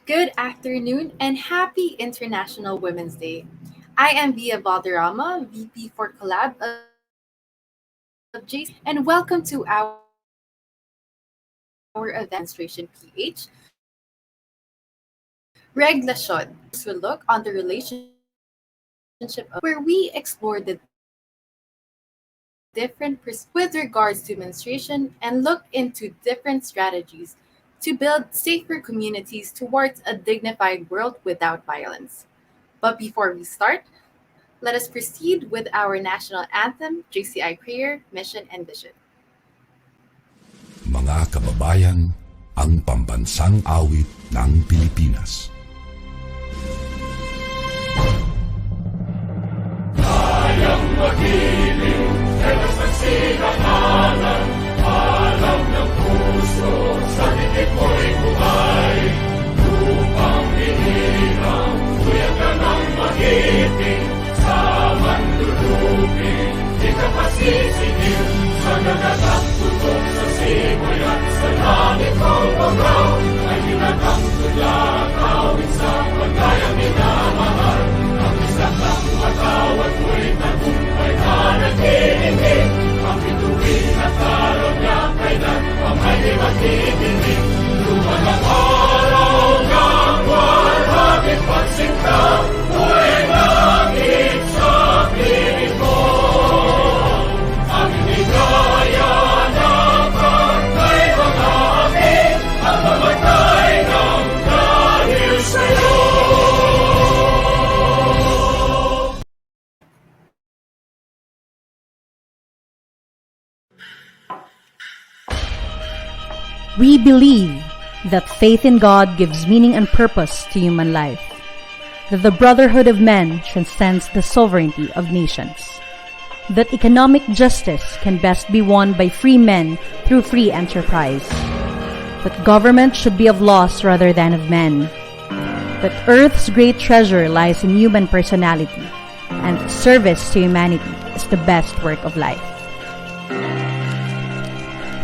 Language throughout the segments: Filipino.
Good afternoon and happy International Women's Day. I am Via Valderrama, VP for Collab of JCI Perlas Pasay, and welcome to our event, Dignified Menstruation PH, Reglasyon, a closer look on the relationship of where we explore the different perspectives with regards to menstruation and look into different strategies to build safer communities towards a dignified world without violence. But before we start, let us proceed with our national anthem, JCI Prayer, Mission, and Vision. Mga kababayan, ang pambansang awit ng Pilipinas. Kayang magiliw, telas ng sinangalan, alam ng puso, sa dikit mo'y buhay. Upang hinirang, kuya ka ng magiting, sa manlulupin, di ka pasisingil, sa nagatak tutok sa simoy at sa langit kong pagaw, ay hinatang tulad, awit sa pagkayang minamahal. Ang isang ng matawad mo'y tagumpay na nagtitingin, ang bituin at araw niya kailan pamay di magtitingin. Luman ang araw ng warhagit pagsinta, mo'y langit sa piling ko. Ang inigaya na pagkay mga akin, ang mamatay ng dahil sa'yo. We believe that faith in God gives meaning and purpose to human life, that the brotherhood of men transcends the sovereignty of nations, that economic justice can best be won by free men through free enterprise, that government should be of laws rather than of men, that Earth's great treasure lies in human personality, and service to humanity is the best work of life.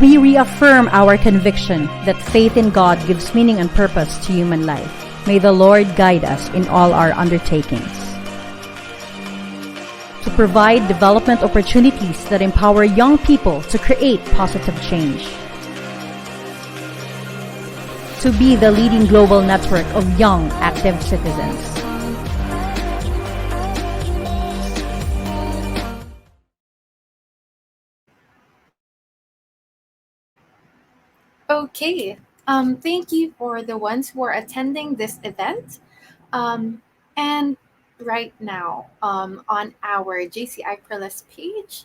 We reaffirm our conviction that faith in God gives meaning and purpose to human life. May the Lord guide us in all our undertakings. To provide development opportunities that empower young people to create positive change. To be the leading global network of young, active citizens. Okay, thank you for the ones who are attending this event. And right now, on our JCI Perlas page,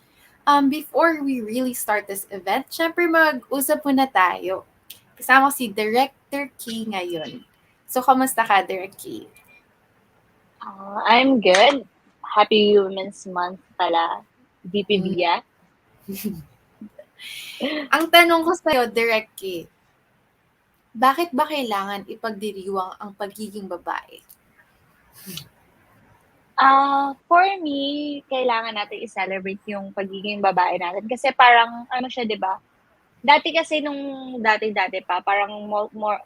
before we really start this event, syempre mag-usap muna tayo. Kasama ko si Director Key ngayon. So, kamusta ka, Direct Key? I'm good. Happy Women's Month pala, VP Mm. Via. Ang tanong ko sa'yo, Direct Key, bakit ba kailangan ipagdiriwang ang pagiging babae? For me, kailangan natin i-celebrate yung pagiging babae natin. Kasi parang, ano siya, di ba? Dati kasi nung dati-dati pa, parang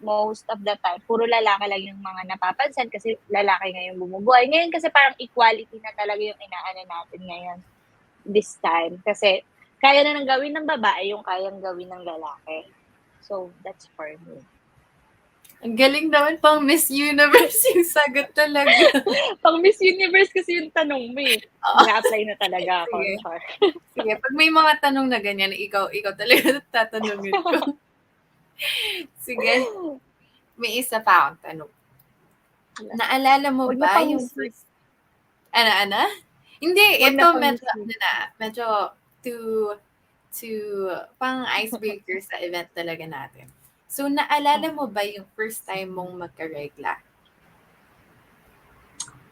most of the time, puro lalaki lang yung mga napapansin kasi lalaki ngayon bumubuhay. Ngayon kasi parang equality na talaga yung inaano natin ngayon this time. Kasi kaya na nang gawin ng babae yung kayang gawin ng lalaki. So, that's for me. Ang galing naman pang Miss Universe yung sagot talaga. Pang Miss Universe kasi yung tanong mo eh. Nag-apply na talaga ako. Sige. Char. Sige, pag may mga tanong na ganyan, ikaw talaga tatanungin ko. Sige, may isa pa akong tanong. Naalala mo Huwag na ba pang yung Miss first... Ano? Hindi, Huwag ito na pang medyo, Miss medyo to pang icebreaker sa event talaga natin. So, naalala mo ba yung first time mong magkaregla?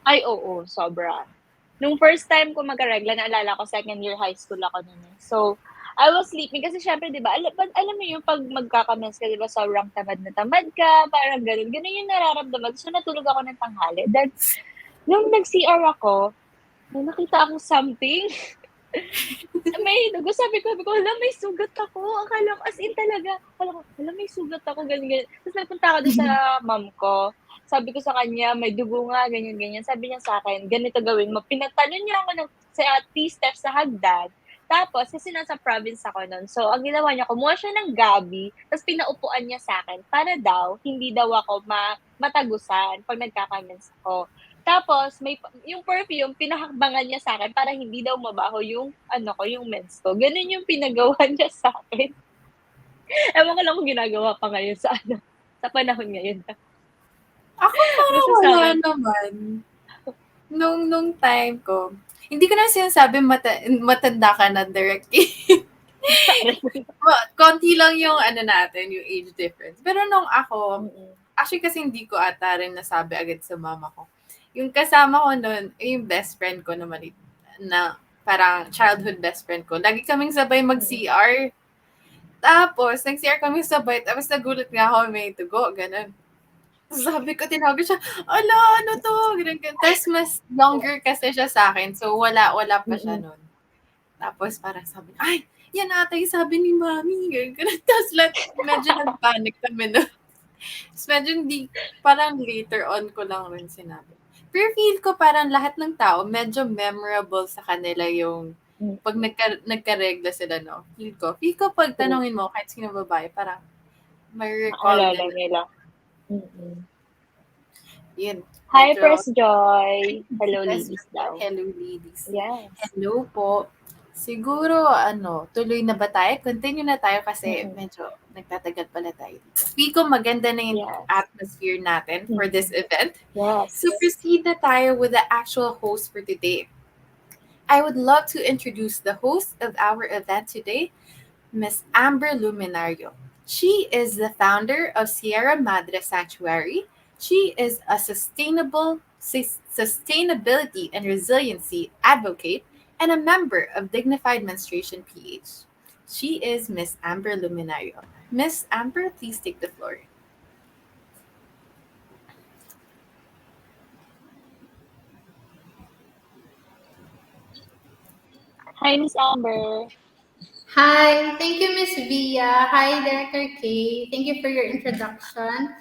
Ay, oo, sobra. Nung first time ko magkaregla, naalala ko, second year high school ako nun eh. So, I was sleeping kasi syempre, di ba, alam mo yung pag magkakamens ka, di ba, sobrang tamad na tamad ka, parang ganun. Ganun yung nararamdaman. So, natulog ako ng tanghali. Then, nung nag-CR ako, may nakita akong something. May dugo. Sabi ko, hala, may sugat ako. Akala ko, as in talaga, akala ko, hala, may sugat ako, ganyan. Tapos nagpunta ako doon sa mom ko. Sabi ko sa kanya, may dugo nga, ganyan-ganyan. Sabi niya sa akin, ganito gawin mo. Pinatalon niya ako ng 3 steps sa hagdan. Tapos, kasi nasa province ako nun. So, ang ginawa niya, kumuha siya ng gabi, tapos pinaupuan niya sa akin para daw, hindi daw ako matagusan pag nagkakamens ako. Tapos, yung perfume, pinahakbangan niya sa akin para hindi daw mabaho yung, yung mens ko. Ganun yung pinagawa niya sa akin. Ewan ko lang kung ginagawa pa ngayon sa panahon ngayon. Ako parang Basta sa wala akin, naman. Nung time ko, hindi ko na sinasabi matanda ka na directly. Konti lang yung ano natin, yung age difference. Pero nung ako, mm, actually kasi hindi ko ata rin nasabi agad sa mama ko. Yung kasama ko nun, yung best friend ko naman, na parang childhood best friend ko. Lagi kaming sabay mm, mag-CR. Tapos, nag-CR kami sabay. Tapos nagulat nga ako, may tugo, ganun. Sabi ko, tinawag ko siya, ala, ano to? Ganun, ganun. Tapos mas younger kasi siya sa akin. So, wala pa siya mm, nun. Tapos parang sabi niya, ay, yan ata yung sabi ni mami. Ganun, ganun. Tapos medyo nag-panic kami nun. Tapos medyo hindi, parang later on ko lang rin sinabi. Pero feel ko parang lahat ng tao, medyo memorable sa kanila yung pag mm. nagka-regla sila, no? Feel ko pag True. tanongin mo, kahit sino babae, parang may recall Naalala nila. nila. Mm. Yun, Hi, medyo Press Joy. Hello, Yes, ladies Brenda. daw. Hello, ladies. Yes. Hello po. Siguro, tuloy na ba tayo? Continue na tayo kasi Mm-mm. medyo nagtatagal pala tayo dito. Feel ko maganda na yung Yes. atmosphere natin for this Mm-mm. event. So Yes. proceed na tayo with the actual host for today. I would love to introduce the host of our event today, Miss Amber Luminario. She is the founder of Sierra Madre Sanctuary. She is a sustainability and resiliency advocate and a member of Dignified Menstruation PH. She is Miss Amber Luminario. Miss Amber, please take the floor. Hi, Miss Amber. Hi, thank you, Miss Via. Hi, Director K. Thank you for your introduction.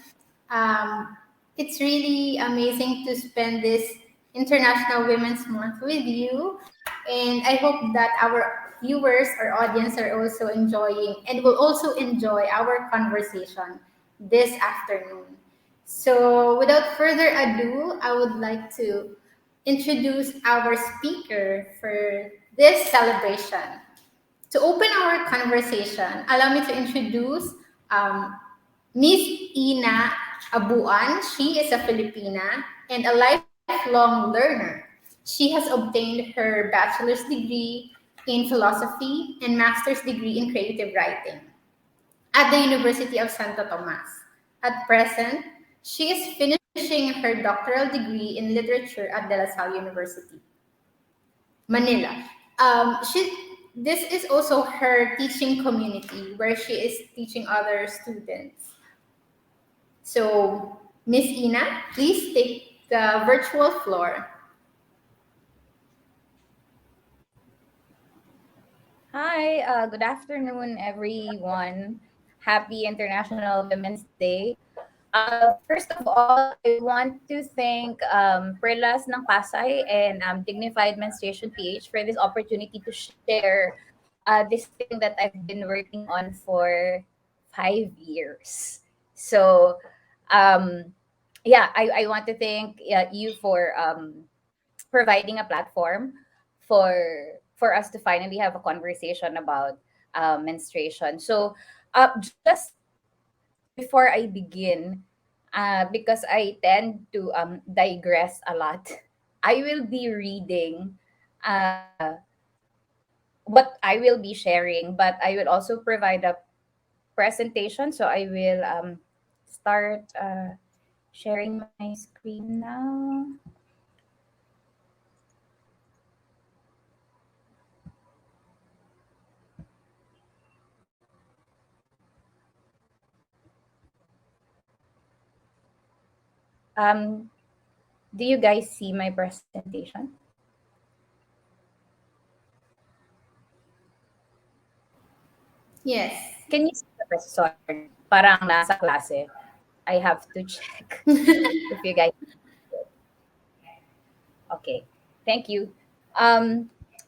Um, it's really amazing to spend this International Women's Month with you, and I hope that our viewers or audience are also enjoying and will also enjoy our conversation this afternoon. So, without further ado, I would like to introduce our speaker for this celebration. To open our conversation, allow me to introduce um, Miss Ina Abuan. She is a Filipina and a lifelong learner. She has obtained her bachelor's degree in philosophy and master's degree in creative writing at the University of Santo Tomas. At present, she is finishing her doctoral degree in literature at De La Salle University, Manila. This is also her teaching community where she is teaching other students. So, Miss Ina, please take the virtual floor. Hi, good afternoon, everyone. Happy International Women's Day. First of all, I want to thank Perlas ng Pasay and Dignified Menstruation PH for this opportunity to share this thing that I've been working on for 5 years. So, um, yeah, I want to thank you for providing a platform for for us to finally have a conversation about menstruation. So, just before I begin, because I tend to digress a lot, I will be reading what I will be sharing, but I will also provide a presentation. So I will start sharing my screen now. Um, do you guys see my presentation? Yes. Can you see the Sorry, parang nasa klase. I have to check if you guys. Okay, thank you.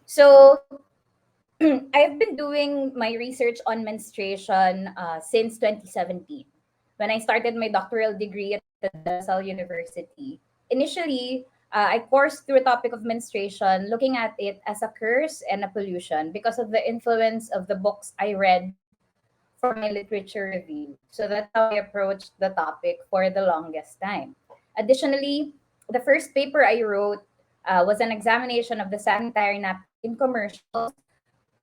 So I've been doing my research on menstruation since 2017 when I started my doctoral degree at the De La Salle University. Initially, I coursed through a topic of menstruation, looking at it as a curse and a pollution because of the influence of the books I read for my literature review. So that's how I approached the topic for the longest time. Additionally, the first paper I wrote was an examination of the sanitary napkin commercials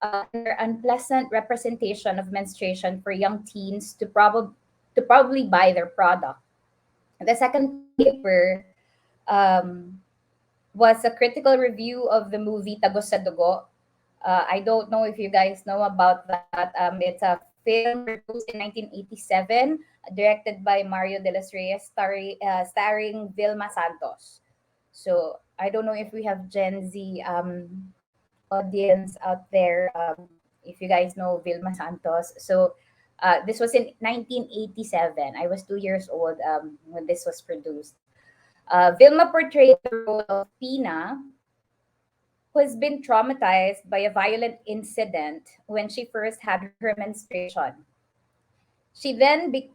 and their unpleasant representation of menstruation for young teens to probably buy their product. The second paper um, was a critical review of the movie Tagos sa Dugo. I don't know if you guys know about that. It's a film produced in 1987, directed by Mario de los Reyes, starring Vilma Santos. So I don't know if we have Gen Z audience out there, if you guys know Vilma Santos. So this was in 1987. I was 2 years old when this was produced. Vilma portrayed the role of Pina, who has been traumatized by a violent incident when she first had her menstruation. She then be-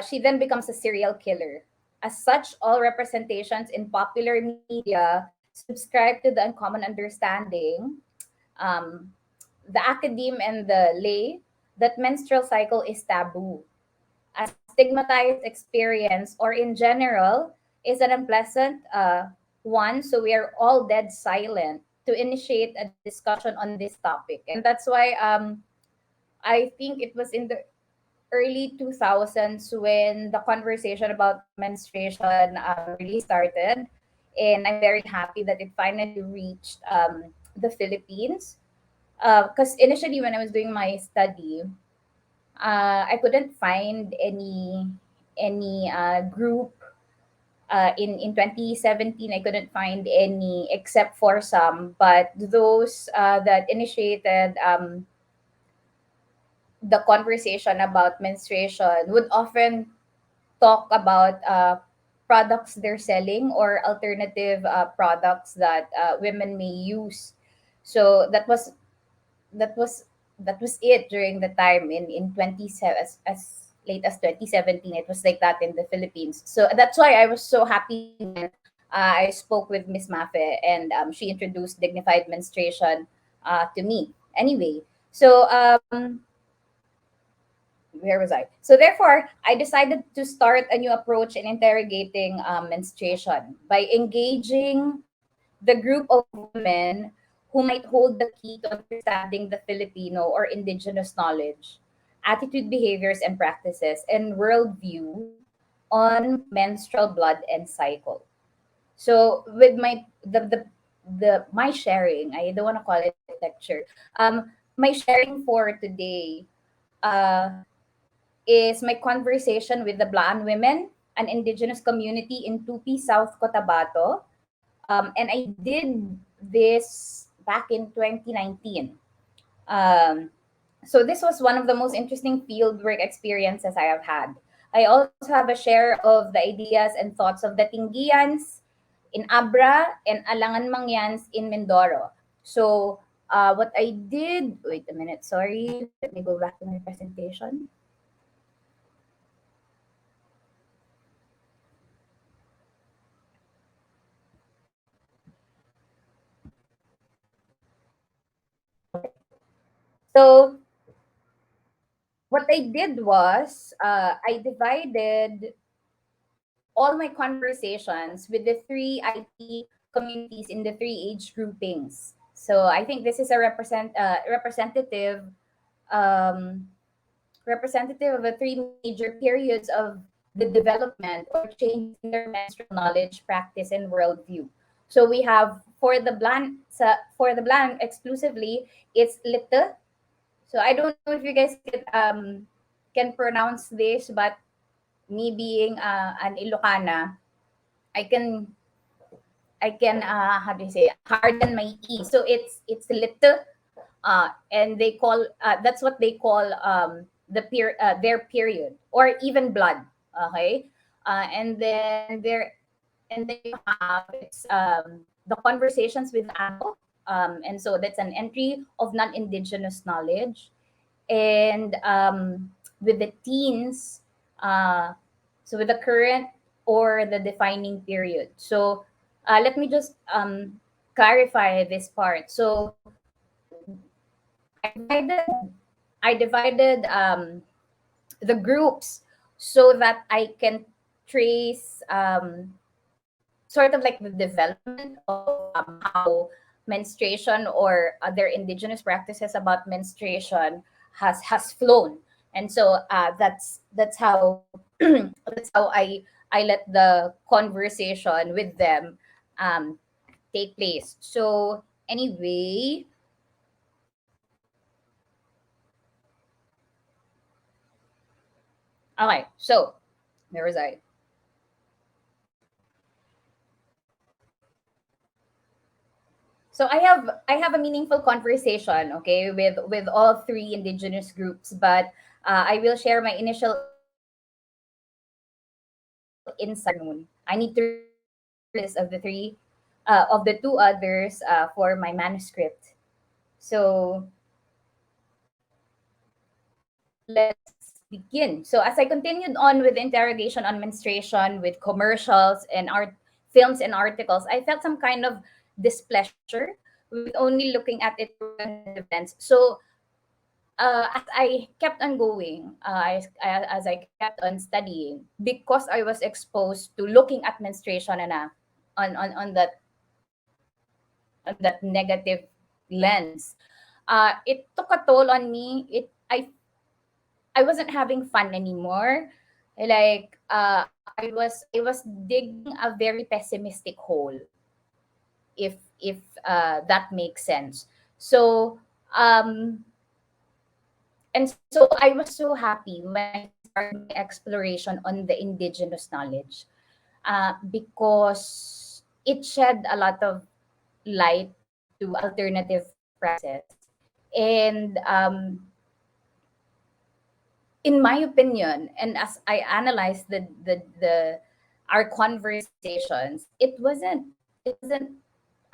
she then becomes a serial killer. As such, all representations in popular media subscribe to the uncommon understanding, um, the academe and the lay, that menstrual cycle is taboo. A stigmatized experience, or in general, is an unpleasant one. So we are all dead silent to initiate a discussion on this topic. And that's why I think it was in the early 2000s when the conversation about menstruation really started. And I'm very happy that it finally reached the Philippines. Because initially, when I was doing my study, I couldn't find any group in 2017. I couldn't find any except for some, but those that initiated the conversation about menstruation would often talk about products they're selling or alternative products that women may use. So that was that was it during the time in 27, as late as 2017. It was like that in the Philippines. So that's why I was so happy when I spoke with Miss Mafe, and she introduced dignified menstruation to me. Anyway, so where was I? So therefore, I decided to start a new approach in interrogating menstruation by engaging the group of women who might hold the key to understanding the Filipino or indigenous knowledge, attitude, behaviors, and practices, and worldview on menstrual blood and cycle. So with my sharing, I don't want to call it lecture. My sharing for today uh, is my conversation with the Blaan women, an indigenous community in Tupi, South Cotabato. And I did this back in 2019. Um, so this was one of the most interesting fieldwork experiences I have had. I also have a share of the ideas and thoughts of the Tingians in Abra and Alangan Mangyans in Mindoro. So what I did, wait a minute, sorry, let me go back to my presentation. Okay. So what I did was I divided all my conversations with the three IT communities in the three age groupings. So I think this is a um, representative of the three major periods of the development or changes in their menstrual knowledge, practice, and worldview. So we have for the blank exclusively, it's lite. So I don't know if you guys can pronounce this, but me being an Ilocana, I can how do you say, harden my e. So it's lit, and they call that's what they call their period or even blood. Okay, and then you have it's the conversations with adult, and so that's an entry of non-indigenous knowledge, and with the teens, uh, so with the current or the defining period. So let me just clarify this part. So I divided I divided the groups so that I can trace sort of like the development of how menstruation or other indigenous practices about menstruation has flown. And so that's how that's how I let the conversation with them um, take place. So anyway, okay, so where was I? So I have a meaningful conversation, okay, with all three indigenous groups, but I will share my initial insights I need to read the synopsis of the two others for my manuscript. So let's begin. So as I continued on with the interrogation on menstruation, with commercials and art films and articles, I felt some kind of displeasure with only looking at it through limited events. So as I kept on going, as I kept on studying, because I was exposed to looking at menstruation and on that negative lens, it took a toll on me. I wasn't having fun anymore. Like I was digging a very pessimistic hole, if that makes sense. So um and so I was so happy when I started my exploration on the indigenous knowledge, because it shed a lot of light to alternative practices. And in my opinion, and as I analyzed the our conversations, it wasn't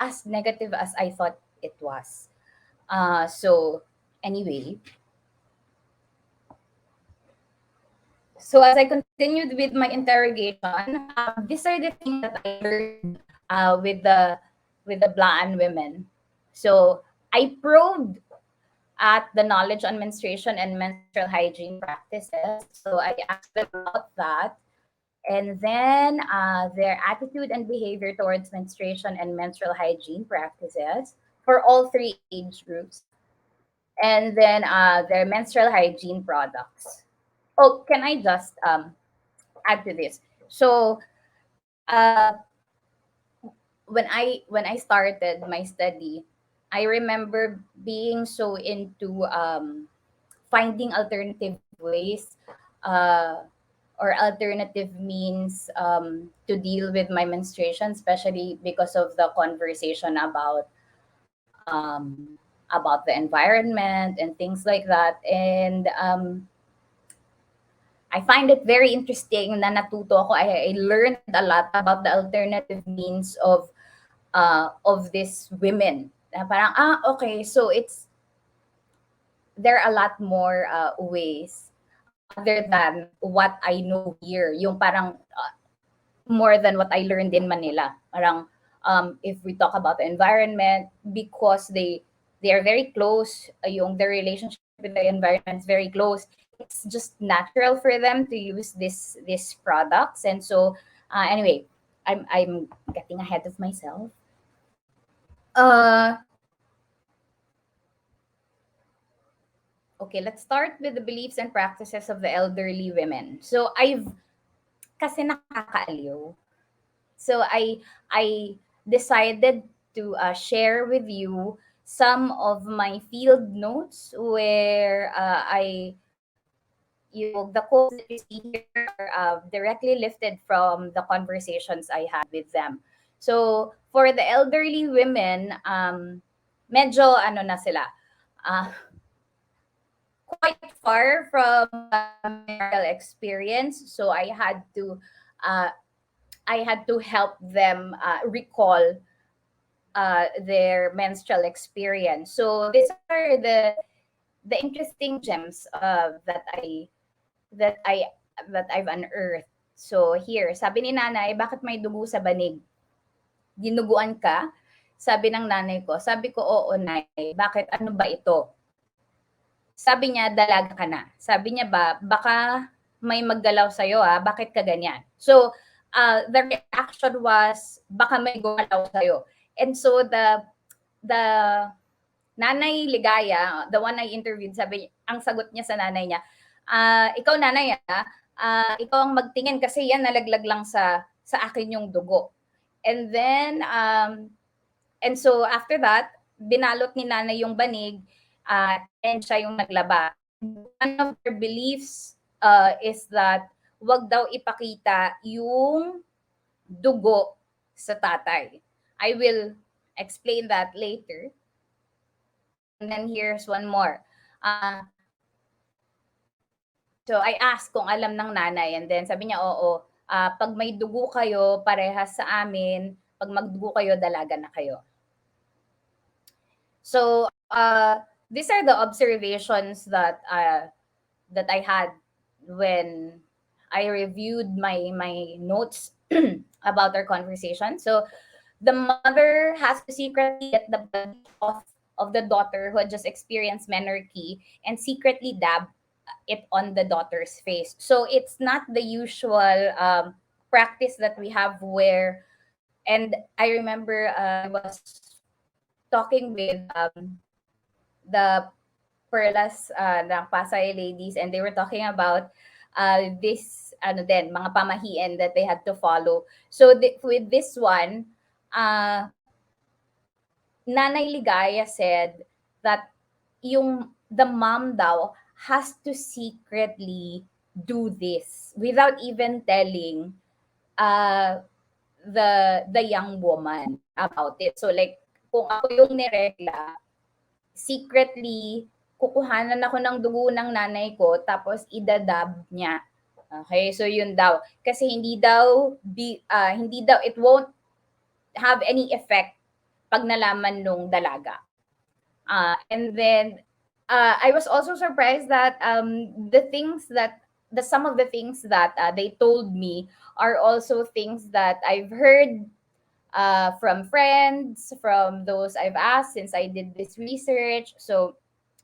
as negative as I thought it was. So anyway, so as I continued with my interrogation, these are the things that I learned with the Blaan women. So I probed at the knowledge on menstruation and menstrual hygiene practices. So I asked them about that, and then their attitude and behavior towards menstruation and menstrual hygiene practices for all three age groups, and then their menstrual hygiene products. Oh, can I just add to this? So uh, when I started my study, I remember being so into finding alternative ways uh, or alternative means to deal with my menstruation, especially because of the conversation about the environment and things like that. And I find it very interesting na natuto ako. I learned a lot about the alternative means of these women. Na parang, okay, so there are a lot more ways other than what I know here. Yung parang more than what I learned in Manila. Parang if we talk about the environment, because they are very close, yung their relationship with the environment is very close. It's just natural for them to use these products, and so anyway, I'm getting ahead of myself. Uh, okay, let's start with the beliefs and practices of the elderly women. So kasi nakakaaliw. So I decided to share with you some of my field notes where the quotes that you see here are directly lifted from the conversations I had with them. So for the elderly women, medyo ano na sila, uh, quite far from my menstrual experience, so uh, I had to help them recall their menstrual experience. So these are the interesting gems that I that I've unearthed. So here, sabi ni nanay, bakit may dugo sa banig? Dinuguan ka? Sabi ng nanay ko. Sabi ko, oo, nay. Bakit? Ano ba ito? Sabi niya, dalaga ka na. Sabi niya ba, baka may maggalaw sa'yo bakit ka ganyan? So, the reaction was, baka may gumalaw sa'yo. And so, the nanay Ligaya, the one I interviewed, sabi, ang sagot niya sa nanay niya, ikaw nanay ikaw ang magtingin kasi yan nalaglag lang sa akin yung dugo. And then, and so after that, binalot ni nanay yung banig, and siya yung naglaba. One of their beliefs is that wag daw ipakita yung dugo sa tatay. I will explain that later. And then here's one more. So I asked kung alam ng nanay, and then sabi niya, oo, pag may dugo kayo, parehas sa amin, pag magdugo kayo, dalaga na kayo. So these are the observations that I had when I reviewed my notes about our conversation. So the mother has to secretly get the blood of the daughter who had just experienced menarche and secretly dab it on the daughter's face. So it's not the usual practice that we have where, and I remember I was talking with the Perlas ng Pasay ladies, and they were talking about this mga pamahiin that they had to follow. So with this one, Nanay Ligaya said that the mom daw has to secretly do this without even telling the young woman about it. So like kung ako yung niregla, secretly kukuhanan ako ng dugo ng nanay ko tapos idadab niya. Okay, so yun daw. Kasi hindi daw it won't have any effect pag nalaman nung dalaga. And then I was also surprised that some of the things that they told me are also things that I've heard from friends, from those I've asked since I did this research. So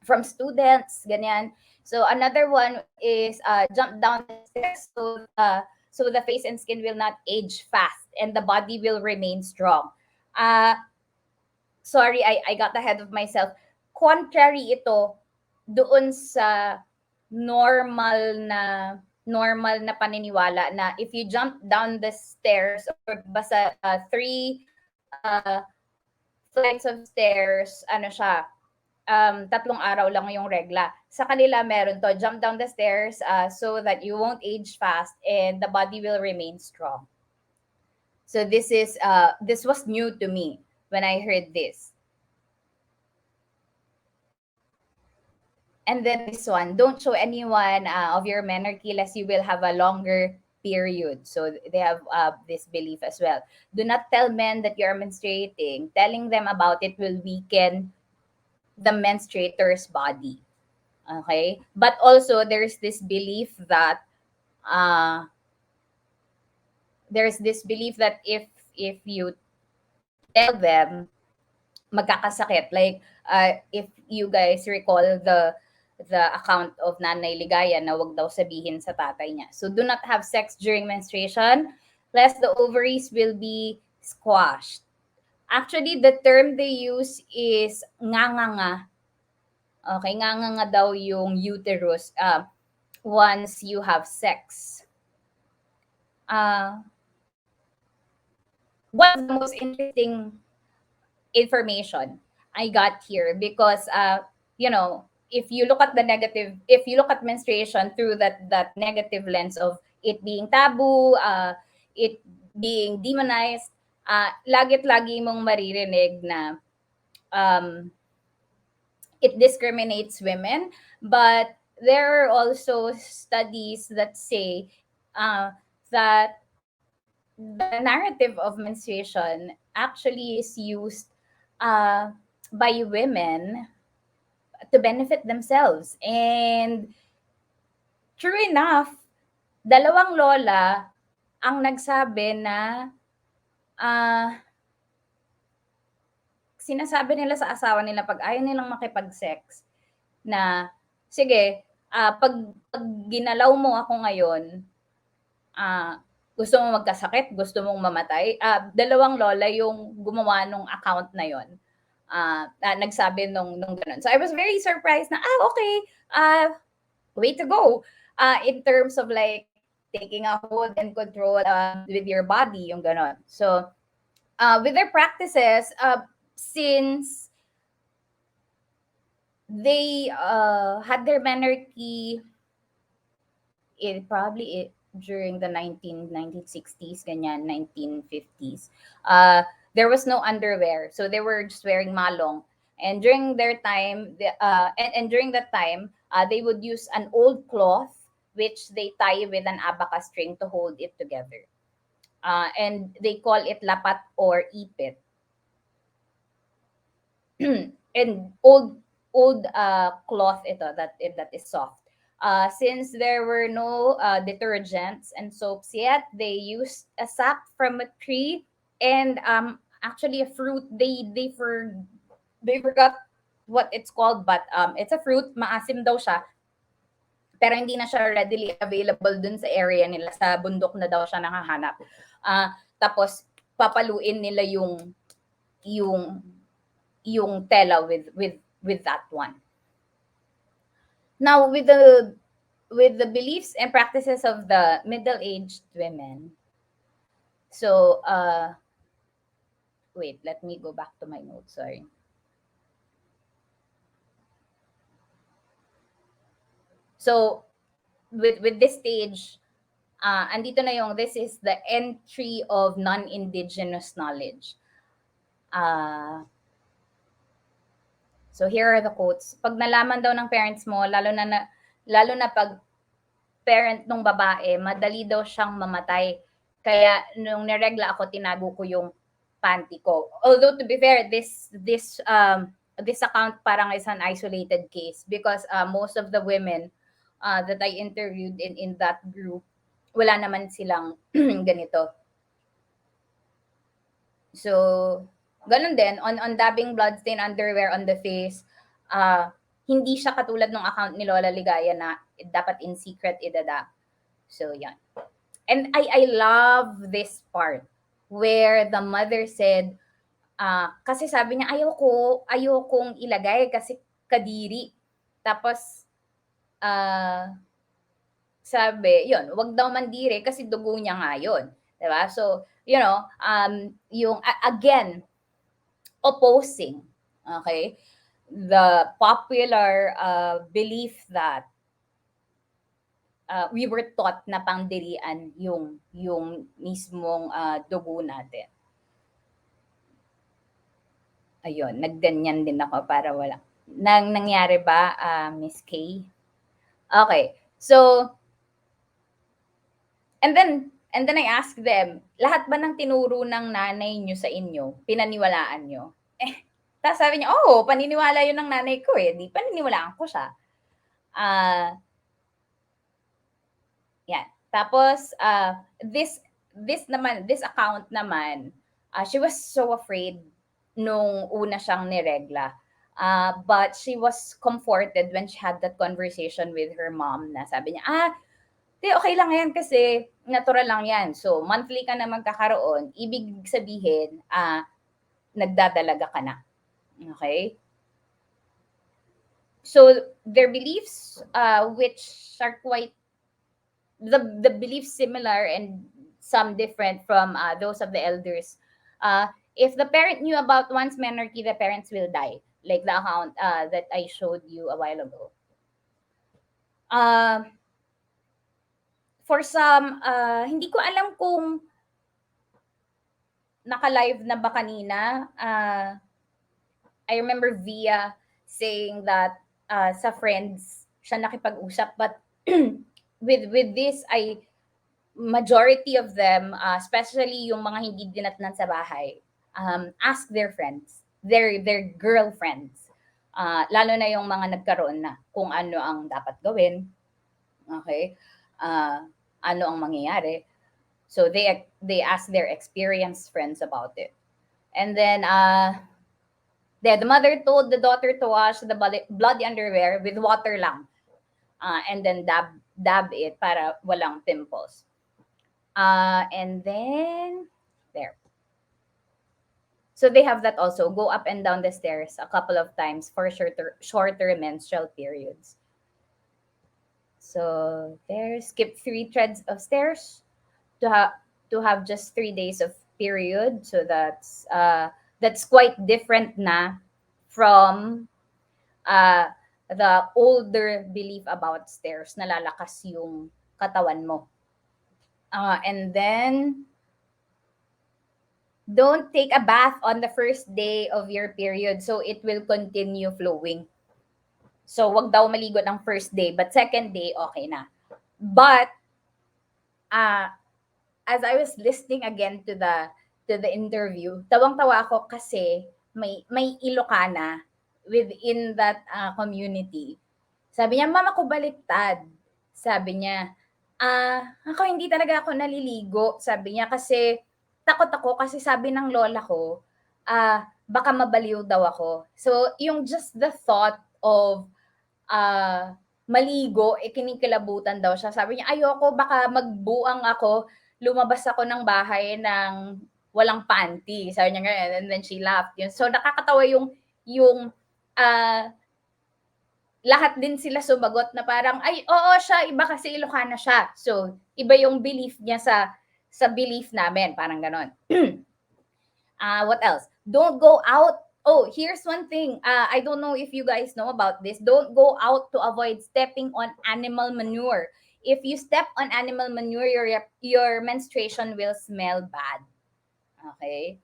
from students, ganyan. So another one is jump down the stairs so the face and skin will not age fast and the body will remain strong. Sorry, I got ahead of myself. Contrary ito doon sa normal na paniniwala na if you jump down the stairs or basta 3 flights of stairs, ano siya, 3 araw lang yung regla. Sa kanila meron to, jump down the stairs so that you won't age fast and the body will remain strong. So this was new to me when I heard this. And then this one, don't show anyone of your menarche lest you will have a longer period. So they have this belief as well. Do not tell men that you're menstruating. Telling them about it will weaken the menstruator's body. Okay? But also there's this belief that if you tell them, magkakasakit. Like if you guys recall the account of Nanay Ligaya na wag daw sabihin sa tatay niya. So do not have sex during menstruation lest the ovaries will be squashed. Actually, the term they use is nganganga. Okay, nganganga daw yung uterus once you have sex. One of the most interesting information I got here because if you look at menstruation through that negative lens of it being taboo, it being demonized, lagi mong maririnig na it discriminates women, but there are also studies that say uh, that the narrative of menstruation actually is used uh, by women to benefit themselves. And true enough, dalawang lola ang nagsabi na uh, sinasabi nila sa asawa nila pag ayaw nilang makipag-sex na, sige, pag ginalaw mo ako ngayon, ah, gusto mo magkasakit, gusto mong mamatay. Dalawang lola yung gumawa nung account na yon. Nagsabi nung ganun. So I was very surprised na, okay, way to go. In terms of like taking a hold and control with your body, yung ganon. So with their practices, since they had their menarche during the 1960s, ganyan, 1950s. There was no underwear, so they were just wearing malong. And during their time, and during that time, they would use an old cloth which they tie with an abaca string to hold it together. And they call it lapat or ipit. And old cloth ito that is soft. Since there were no detergents and soaps yet, they used a sap from a tree and actually a fruit. They forgot what it's called, but it's a fruit. Maasim daw siya, pero hindi na siya readily available dun sa area nila. Sa bundok na daw siya nakahanap. Tapos papaluin nila yung yung tela with that one. Now with the beliefs and practices of the middle-aged women. So wait, let me go back to my notes, sorry. So with this stage, andito na yung, this is the entry of non-indigenous knowledge. So here are the quotes. Pag nalaman daw ng parents mo, lalo na pag parent nung babae, madali daw siyang mamatay. Kaya nung niregla ako, tinago ko yung panty ko. Although to be fair, this account parang is an isolated case because most of the women that I interviewed in that group, wala naman silang ganito. So, ganun din, on dabbing bloodstain underwear on the face, hindi siya katulad ng account ni Lola Ligaya na dapat in secret idada. So, yan. And I love this part where the mother said, kasi sabi niya, ayokong ilagay kasi kadiri. Tapos, sabi, yun, wag daw mandiri kasi dugo niya nga yun. Diba? So, yung, again, opposing, okay, the popular belief that we were taught na pangdirian yung mismong dugo natin. Ayun, nagganyan din ako para wala. Nangyari ba, Miss Kay? Okay. So, and then I asked them, lahat ba ng tinuro ng nanay nyo sa inyo, pinaniwalaan nyo? Tapos sabi niya, paniniwala yun ng nanay ko eh. Di paniniwalaan ko siya. Yan. Tapos, this account naman, she was so afraid nung una siyang niregla. But she was comforted when she had that conversation with her mom na sabi niya, okay lang yan kasi natural lang yan. So, monthly ka na magkakaroon, ibig sabihin, nagdadalaga ka na. Okay? So, their beliefs, which are quite, the beliefs similar and some different from those of the elders. If the parent knew about one's menarche, the parents will die. Like the account that I showed you a while ago. For some, hindi ko alam kung naka-live na ba kanina. I remember Via saying that sa friends siya nakipag-usap. But with this, I majority of them, especially yung mga hindi dinatnan sa bahay, ask their friends, their girlfriends. Lalo na yung mga nagkaroon na kung ano ang dapat gawin. Okay? Ano ang mangyayari. So they ask their experienced friends about it. And then the mother told the daughter to wash the bloody underwear with water lang. And then dab it para walang pimples. And then there. So they have that also. Go up and down the stairs a couple of times for shorter menstrual periods. So there, skip 3 treads of stairs to have just 3 days of period. So that's quite different na from the older belief about stairs na lalakas yung katawan mo. And then don't take a bath on the first day of your period so it will continue flowing. So wag daw maligo ng first day, but second day okay na. But as I was listening again to the interview, tawang-tawa ako kasi may Ilocana within that community. Sabi niya, "Mama ko baliktad." Sabi niya, ako hindi talaga ako naliligo." Sabi niya kasi takot ako kasi sabi ng lola ko, baka mabaliw daw ako. So, yung just the thought of maligo, kinikilabutan daw siya. Sabi niya, ayoko, baka magbuang ako, lumabas ako ng bahay ng walang panty. Sabi niya ganyan, and then she laughed. Yun. So, nakakatawa yung lahat din sila sumagot na parang, ay, oo siya, iba kasi Ilocana siya. So, iba yung belief niya sa belief namin. Parang ganon. What else? Don't go out. Oh, here's one thing. I don't know if you guys know about this. Don't go out to avoid stepping on animal manure. If you step on animal manure, your menstruation will smell bad. Okay?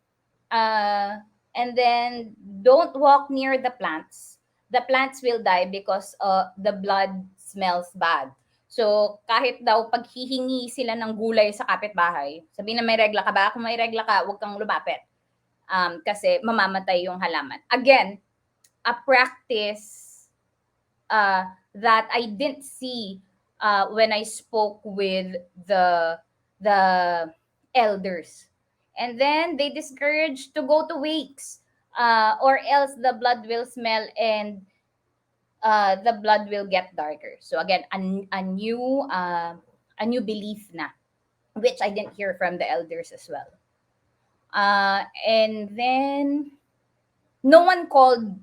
And then, don't walk near the plants. The plants will die because the blood smells bad. So, kahit daw paghihingi sila ng gulay sa kapitbahay, sabihin na may regla ka ba? Kung may regla ka, huwag kang lumapit. Kasi mamamatay yung halaman. Again, a practice that I didn't see when I spoke with the elders. And then they discouraged to go to wakes, or else the blood will smell and the blood will get darker. So again, a new belief na, which I didn't hear from the elders as well. And then no one called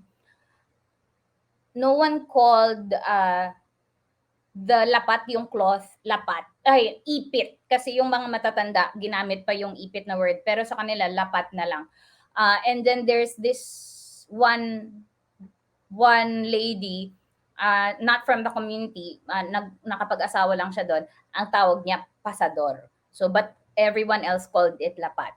the lapat, yung cloth, lapat. Ay, ipit. Kasi yung mga matatanda, ginamit pa yung ipit na word. Pero sa kanila, lapat na lang. And then there's this one lady, not from the community, nakapag-asawa lang siya doon. Ang tawag niya, pasador. So, but everyone else called it lapat.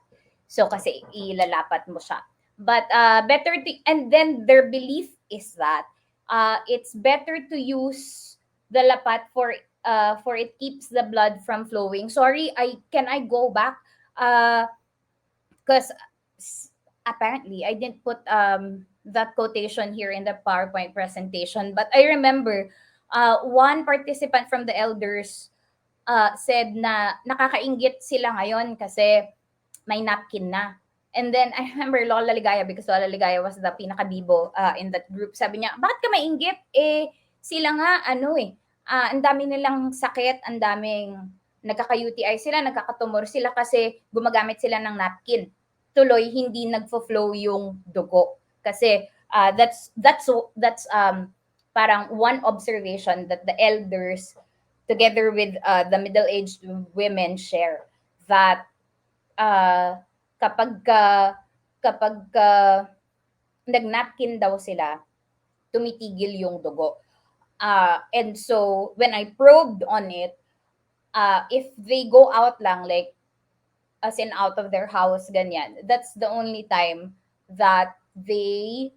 So, kasi ilalapat mo siya. But better to, and then their belief is that it's better to use the lapat for it keeps the blood from flowing. Sorry, can I go back? Because apparently I didn't put that quotation here in the PowerPoint presentation, but I remember one participant from the elders said na nakakainggit sila ngayon kasi may napkin na. And then I remember Lola Ligaya, because Lola Ligaya was the pinakabibo in that group. Sabi niya, bakit ka mainggit? Sila nga, ang dami nilang sakit, ang daming nagkaka-UTI sila, nagkakatumor sila kasi gumagamit sila ng napkin. Tuloy, hindi nagfo-flow yung dugo. Kasi that's parang one observation that the elders, together with the middle-aged women, share that kapag nag-napkin daw sila, tumitigil yung dugo. And so, when I probed on it, if they go out lang, like, as in out of their house, ganyan, that's the only time that they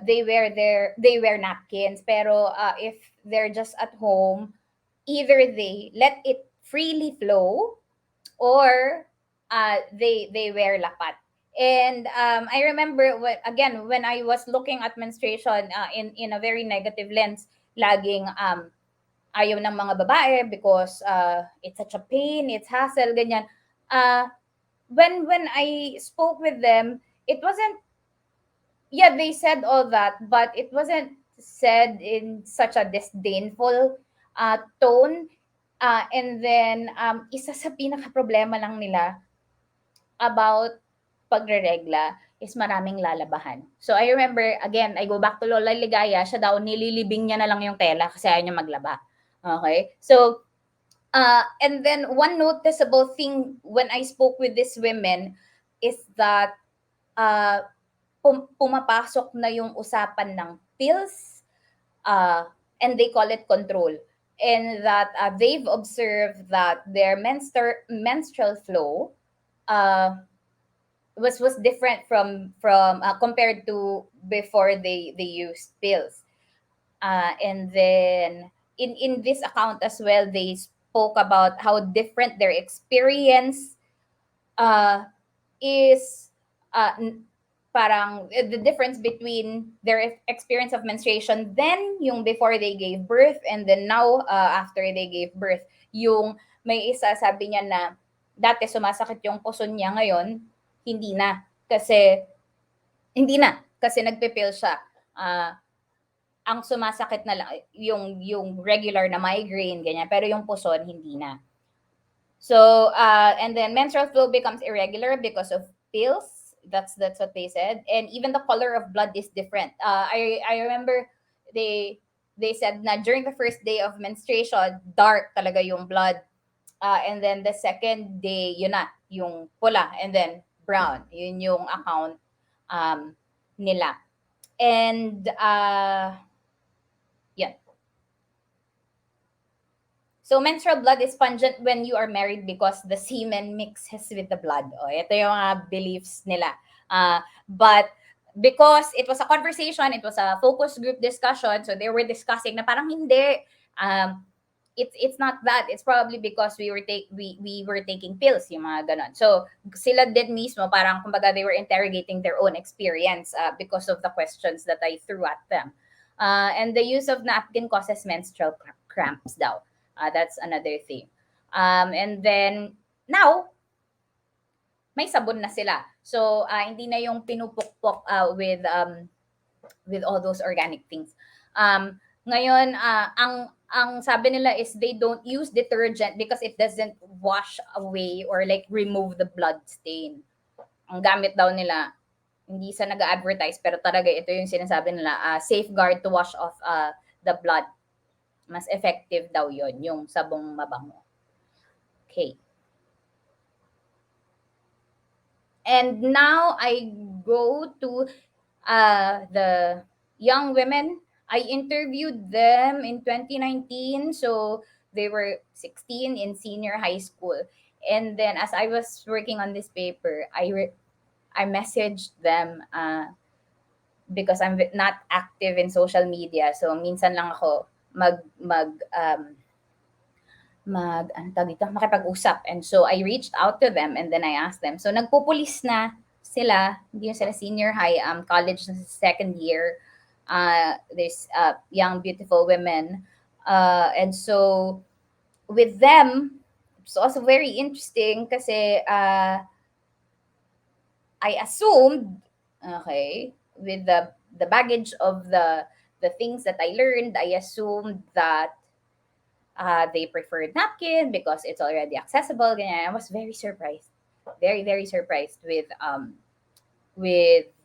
they wear napkins, pero if they're just at home, either they let it freely flow, or they wear lapat. And I remember when I was looking at menstruation in a very negative lens, laging ayaw ng mga babae because it's such a pain, it's hassle, ganyan. Uh, when I spoke with them, it wasn't, yeah, they said all that, but it wasn't said in such a disdainful tone. And then, isa sa pinaka-problema lang nila about pagre-regla is maraming lalabahan. So I remember, again, I go back to Lola Ligaya, siya daw, nililibing niya na lang yung tela kasi ayaw niya maglaba. Okay? So, and then one noticeable thing when I spoke with these women is that uh, pumapasok na yung usapan ng pills, uh, and they call it control. And that they've observed that their menstrual flow uh, was different from compared to before they used pills. And then in this account as well, they spoke about how different their experience uh, is parang the difference between their experience of menstruation then yung before they gave birth, and then now after they gave birth. Yung may isa sabi niya na dati sumasakit yung puson niya, ngayon hindi na kasi nagpe-pill siya. Ang sumasakit na lang yung regular na migraine, ganyan, pero yung puson hindi na. So, and then menstrual flow becomes irregular because of pills. That's what they said, and even the color of blood is different. I remember they said na during the first day of menstruation, dark talaga yung blood, and then the second day, yun na, yung pula, and then brown. Yun yung account nila, and yan. So, menstrual blood is pungent when you are married because the semen mixes with the blood. O, ito yung mga beliefs nila. But because it was a conversation, it was a focus group discussion, so they were discussing na parang hindi. It's not that. It's probably because we were taking pills, yung mga ganon. So, sila din mismo, parang kumbaga they were interrogating their own experience because of the questions that I threw at them. And the use of napkin causes menstrual cramps daw. That's another thing. And then, now, may sabon na sila. So, hindi na yung pinupukpok with all those organic things. Ngayon, ang sabi nila is they don't use detergent because it doesn't wash away or like remove the blood stain. Ang gamit daw nila, hindi sa nag-advertise, pero talaga ito yung sinasabi nila, safeguard to wash off the blood. Mas effective daw yon yung sabong mabango. Okay. And now I go to the young women. I interviewed them in 2019. So they were 16 in senior high school. And then as I was working on this paper, I messaged them because I'm not active in social media. So minsan lang ako makipag-usap. And so I reached out to them and then I asked them. So nagpupulis na sila, hindi na sila senior high, college na second year. There's young beautiful women. And so with them, it's also very interesting kasi I assumed, okay, with the baggage of the things that I learned, I assumed that they preferred napkin because it's already accessible. Ganyan. I was very surprised, very very surprised with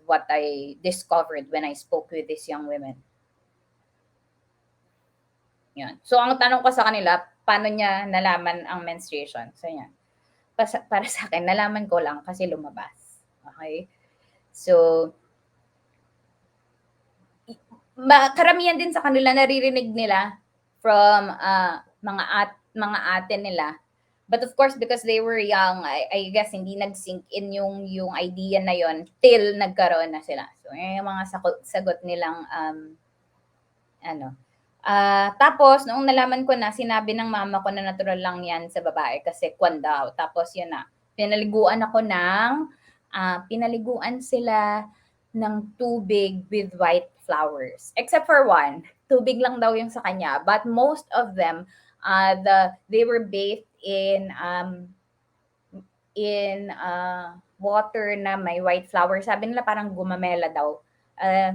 what I discovered when I spoke with these young women. Yan. So ang tanong ko sa kanila, paano niya nalaman ang menstruation? So yan. Para sa akin, nalaman ko lang kasi lumabas. Okay? So karamihan din sa kanila naririnig nila from mga ate nila But of course, because they were young, I guess hindi nag-sink in yung idea na yon till nagkaroon na sila. So, yung mga sagot nilang ano. Tapos, noong nalaman ko na, sinabi ng mama ko na natural lang yan sa babae kasi kwan daw. Tapos, yun na. Pinaliguan sila ng tubig with white flowers. Except for one, tubig lang daw yung sa kanya. But most of them, they were bathed in water na may white flower. Sabi nila parang gumamela daw.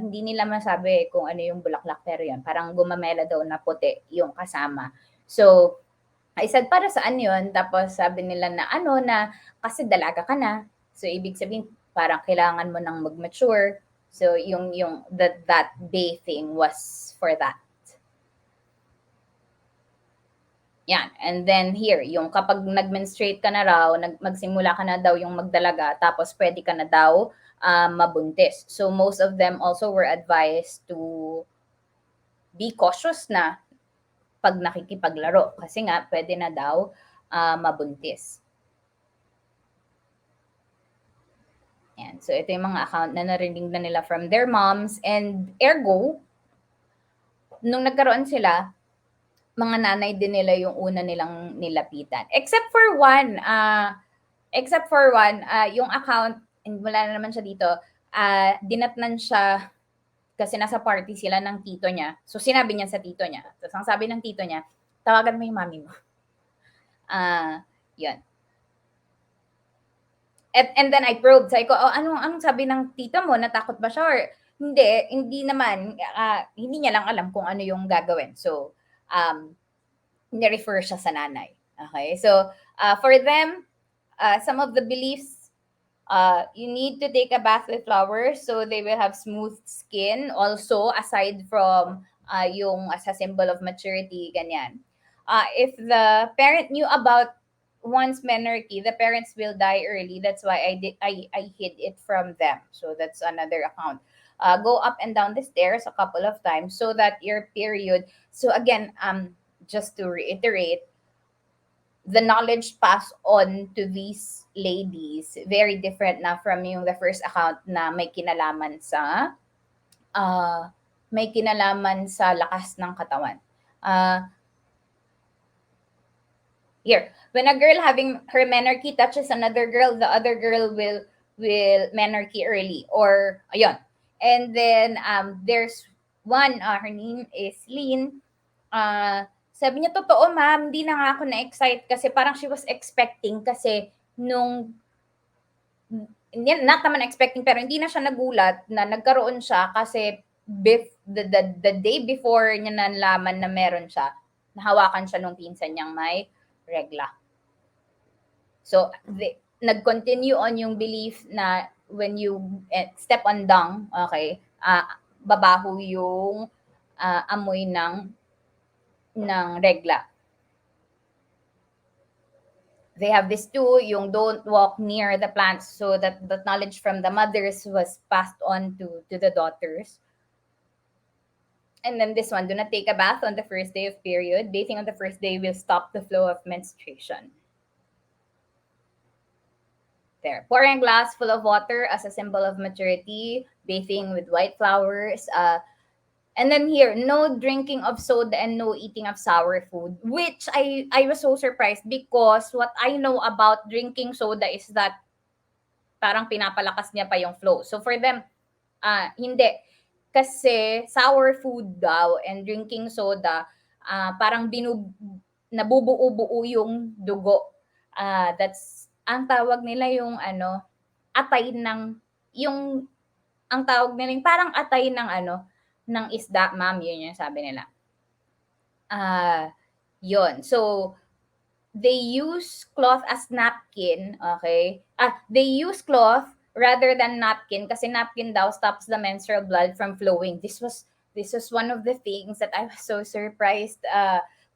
Hindi nila masabi kung ano yung bulaklak, pero yun, parang gumamela daw na puti yung kasama. So, I said, para saan yun? Tapos sabi nila na na kasi dalaga ka na. So, ibig sabihin, parang kailangan mo nang mag-mature. So, that bathing was for that. Yan. And then here, yung kapag nag-menstruate ka na raw, magsimula ka na daw yung magdalaga, tapos pwede ka na daw mabuntis. So most of them also were advised to be cautious na pag nakikipaglaro. Kasi nga, pwede na daw mabuntis. Yan. So ito yung mga account na narinig na nila from their moms. And ergo, nung nagkaroon sila, mga nanay din nila yung una nilang nilapitan. Except for one, yung account, wala na naman siya dito, dinatnan siya kasi nasa party sila ng tito niya. So, sinabi niya sa tito niya. Tapos, ang sabi ng tito niya, tawagan mo yung mami mo. Yun. And then I probed. Sabi ko, anong sabi ng tito mo? Natakot ba siya? Or hindi naman. Hindi niya lang alam kung ano yung gagawin. So, ni-refer siya sa nanay. Okay? So, for them, some of the beliefs, you need to take a bath with flowers so they will have smooth skin. Also, aside from yung as a symbol of maturity, ganyan. If the parent knew about one's menarche, the parents will die early. That's why I hid it from them. So that's another account. Go up and down the stairs a couple of times so that your period. So again, just to reiterate, the knowledge passed on to these ladies very different na from yung the first account na may kinalaman sa lakas ng katawan. Here, when a girl having her menarche touches another girl, the other girl will menarche early, or ayun. And then there's one, her name is Lynn. Sabi niya, totoo ma'am, hindi na nga ako na-excite kasi parang she was expecting kasi not naman expecting, pero hindi na siya nagulat na nagkaroon siya kasi the day before niya nalaman na meron siya, nahawakan siya nung pinsan niyang may regla. So, nag-continue on yung belief na when you step on dung, okay, babaho yung amoy ng regla. They have this too, yung don't walk near the plants, so that the knowledge from the mothers was passed on to the daughters. And then this one, do not take a bath on the first day of period. Bathing on the first day will stop the flow of menstruation. There. Pouring a glass full of water as a symbol of maturity. Bathing with white flowers. And then here, no drinking of soda and no eating of sour food, which I was so surprised because what I know about drinking soda is that parang pinapalakas niya pa yung flow. So for them, hindi. Kasi sour food daw and drinking soda, parang nabubuo-buo yung dugo. That's, ang tawag nila yung atay ng, ang tawag nila yung parang atay ng isda, ma'am, yun yung sabi nila. Yun. So, they use cloth as napkin, okay? They use cloth rather than napkin kasi napkin daw stops the menstrual blood from flowing. This was one of the things that I was so surprised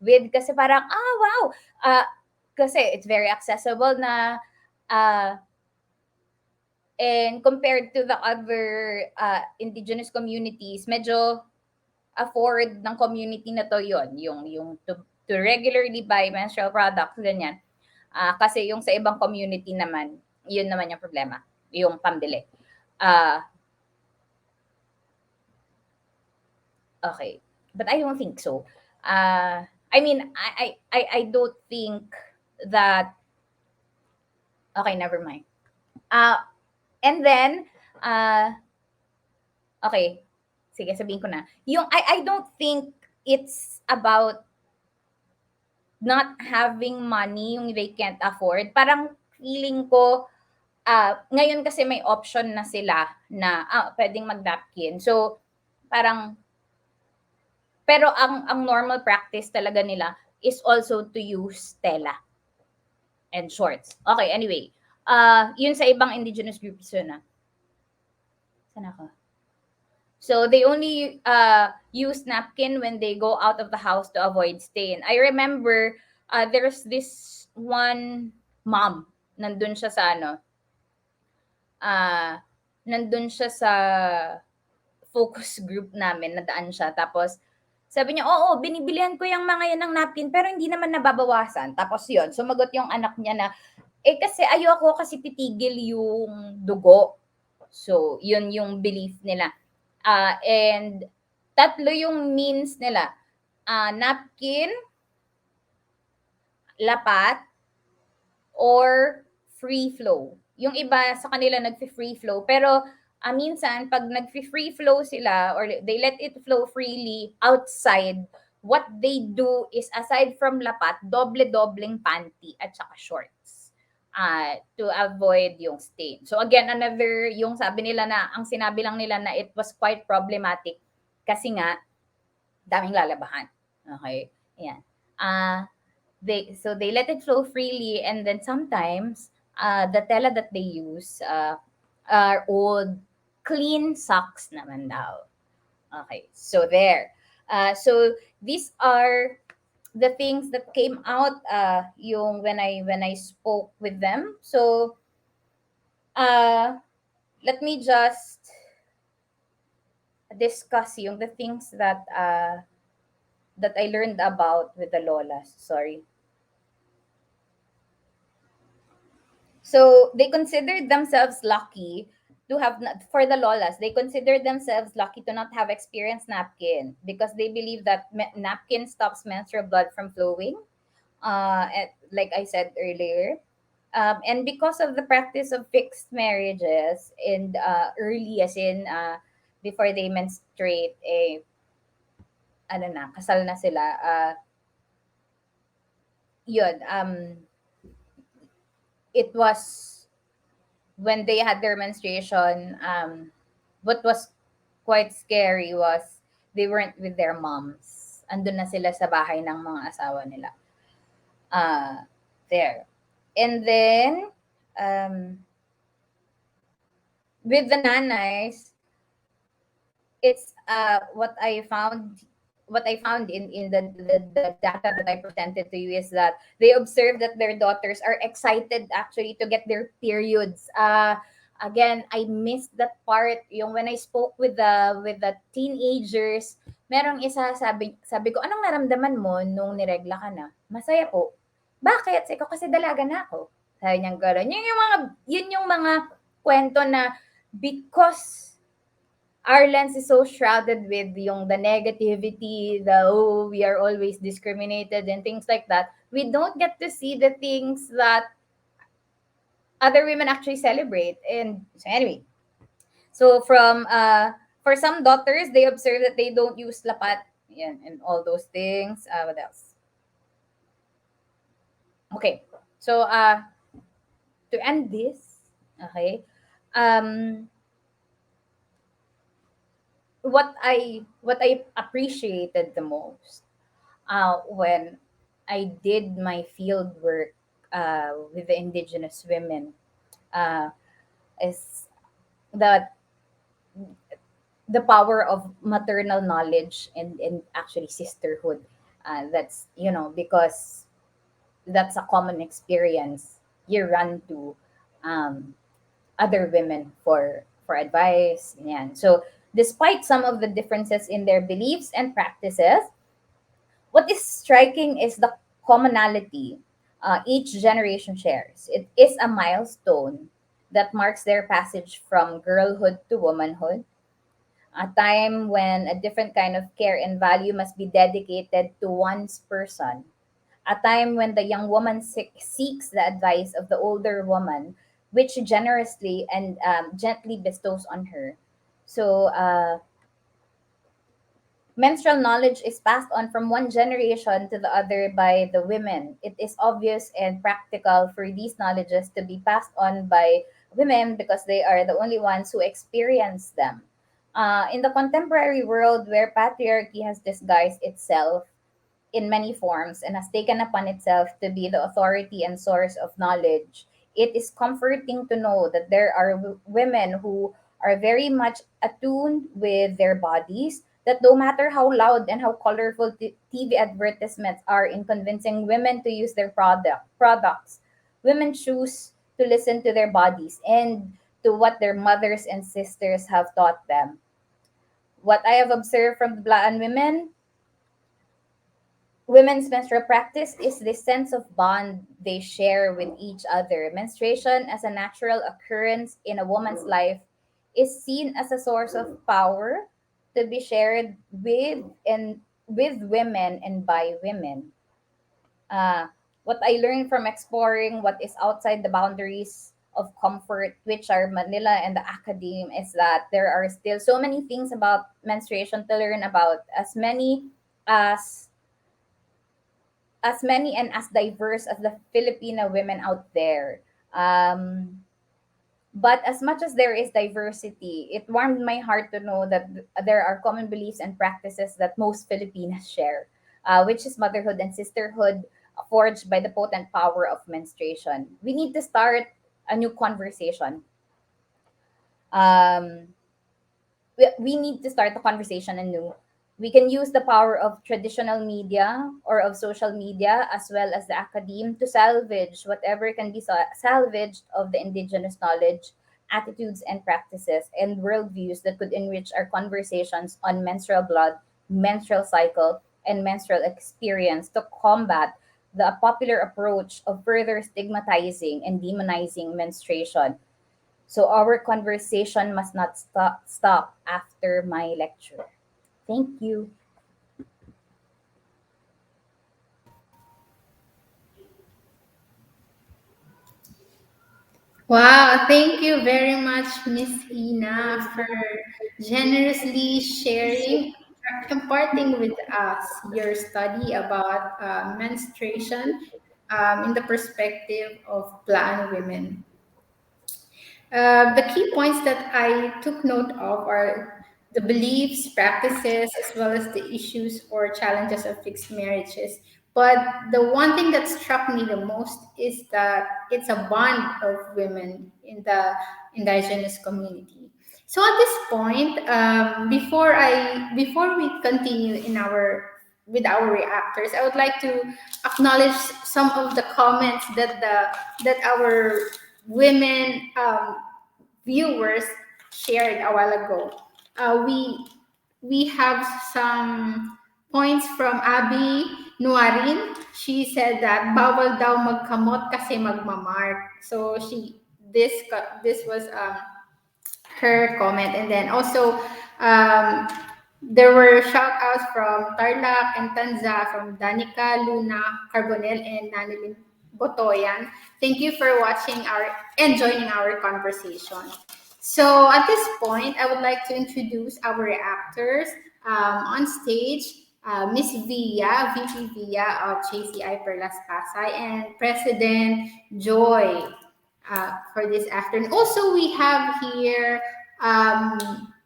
with kasi parang, wow! Kasi it's very accessible na and compared to the other indigenous communities, medyo afford ng community na to yon yung to regularly buy menstrual products, ganyan. Kasi yung sa ibang community naman, yun naman yung problema, yung pambili. Ah, okay. But I don't think so. I mean, I don't think that, okay, never mind. Uh, and then, uh, okay, sige, sabihin ko na. Yung, I don't think it's about not having money, yung they can't afford. Parang feeling ko, ngayon kasi may option na sila na pwedeng mag-napkin. So, parang, pero ang normal practice talaga nila is also to use tela and shorts. Okay, anyway. Yun sa ibang indigenous groups yun na. Saan ako? So they only use napkin when they go out of the house to avoid stain. I remember there's this one mom, nandun siya sa ano, uh, nandun siya sa focus group namin, nadaan siya. Tapos sabi niya, oo, binibilihan ko yung mga yan ng napkin pero hindi naman nababawasan. Tapos yun, sumagot yung anak niya na, kasi ayoko kasi titigil yung dugo. So, yun yung belief nila. And tatlo yung means nila. Napkin, lapat, or free flow. Yung iba sa kanila nag-free flow. Pero minsan, pag nag-free flow sila or they let it flow freely outside, what they do is aside from lapat, doble-dobleng panty at saka shorts to avoid yung stain. So again, another, yung sabi nila na, ang sinabi lang nila na it was quite problematic kasi nga, daming lalabahan. Okay? Ayan. They let it flow freely, and then sometimes the tela that they use are old clean socks naman daw. Okay, so there. So these are the things that came out yung when I spoke with them. So let me just discuss yung the things that I learned about with the lolas. Sorry. So they considered themselves lucky to have, for the lolas, they consider themselves lucky to not have experienced napkin because they believe that napkin stops menstrual blood from flowing. Like I said earlier, and because of the practice of fixed marriages and early, as in before they menstruate, ano na, kasal na sila. Yun, it was when they had their menstruation, what was quite scary was they weren't with their moms. Andun na sila sa bahay ng mga asawa nila. There. And then, with the nanays, it's what I found in the data that I presented to you is that they observed that their daughters are excited actually to get their periods. Again, I missed that part. Yung when I spoke with the teenagers, merong isa sabi ko, anong naramdaman mo nung niregla ka na? Masaya po. Bakit? Sabi ko, kasi dalaga na ako. Sabi niya gano'n. Yun yung mga kwento na because our lens is so shrouded with the negativity, we are always discriminated and things like that, we don't get to see the things that other women actually celebrate. And so anyway, so from for some daughters, they observe that they don't use lapat and all those things. What else? Okay, so to end this, okay, what I appreciated the most when I did my field work with the indigenous women is that the power of maternal knowledge and actually sisterhood. That's because that's a common experience. You run to other women for advice. Yan. So despite some of the differences in their beliefs and practices, what is striking is the commonality each generation shares. It is a milestone that marks their passage from girlhood to womanhood, a time when a different kind of care and value must be dedicated to one's person, a time when the young woman seeks the advice of the older woman, which generously and gently bestows on her. So, menstrual knowledge is passed on from one generation to the other by the women. It is obvious and practical for these knowledges to be passed on by women because they are the only ones who experience them. In the contemporary world where patriarchy has disguised itself in many forms and has taken upon itself to be the authority and source of knowledge, it is comforting to know that there are women who are very much attuned with their bodies, that no matter how loud and how colorful TV advertisements are in convincing women to use their products, women choose to listen to their bodies and to what their mothers and sisters have taught them. What I have observed from the Blaan women's menstrual practice is the sense of bond they share with each other. Menstruation, as a natural occurrence in a woman's life, is seen as a source of power to be shared with women and by women. Uh, what I learned from exploring what is outside the boundaries of comfort, which are Manila and the academe, is that there are still so many things about menstruation to learn about, as many and as diverse as the Filipino women out there. Um, but as much as there is diversity, it warmed my heart to know that there are common beliefs and practices that most Filipinas share, which is motherhood and sisterhood forged by the potent power of menstruation. We need to start a new conversation. Um, we need to start the conversation anew. We can use the power of traditional media or of social media as well as the academe to salvage whatever can be salvaged of the indigenous knowledge, attitudes and practices, and worldviews that could enrich our conversations on menstrual blood, menstrual cycle, and menstrual experience to combat the popular approach of further stigmatizing and demonizing menstruation. So our conversation must not stop after my lecture. Thank you. Wow, thank you very much, Miss Ina, for generously sharing, imparting with us your study about menstruation in the perspective of Plan women. The key points that I took note of are the beliefs, practices, as well as the issues or challenges of fixed marriages. But the one thing that struck me the most is that it's a bond of women in the indigenous community. So at this point, before we continue in our with our reactors, I would like to acknowledge some of the comments that our women viewers shared a while ago. We have some points from Abby Nuarin. She said that bawal daw magkamot kasi magmamark. So this was her comment. And then also, um, there were shout outs from Tarlac and Tanza, from Danica, Luna, Carbonel, and Nanilin Botoyan. Thank you for watching and joining our conversation. So at this point, I would like to introduce our reactors on stage. Miss Via, VP Via of JCI Perlas Pasay, and President Joy for this afternoon. Also, we have here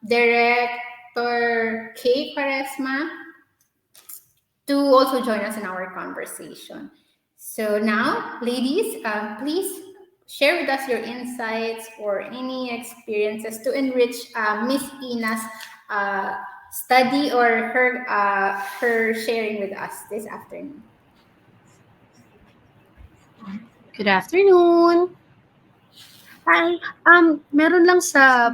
Director Kay Quaresma to also join us in our conversation. So now, ladies, please share with us your insights or any experiences to enrich Miss Ina's uh, study or her sharing with us this afternoon. Good afternoon. Hi. Meron lang sa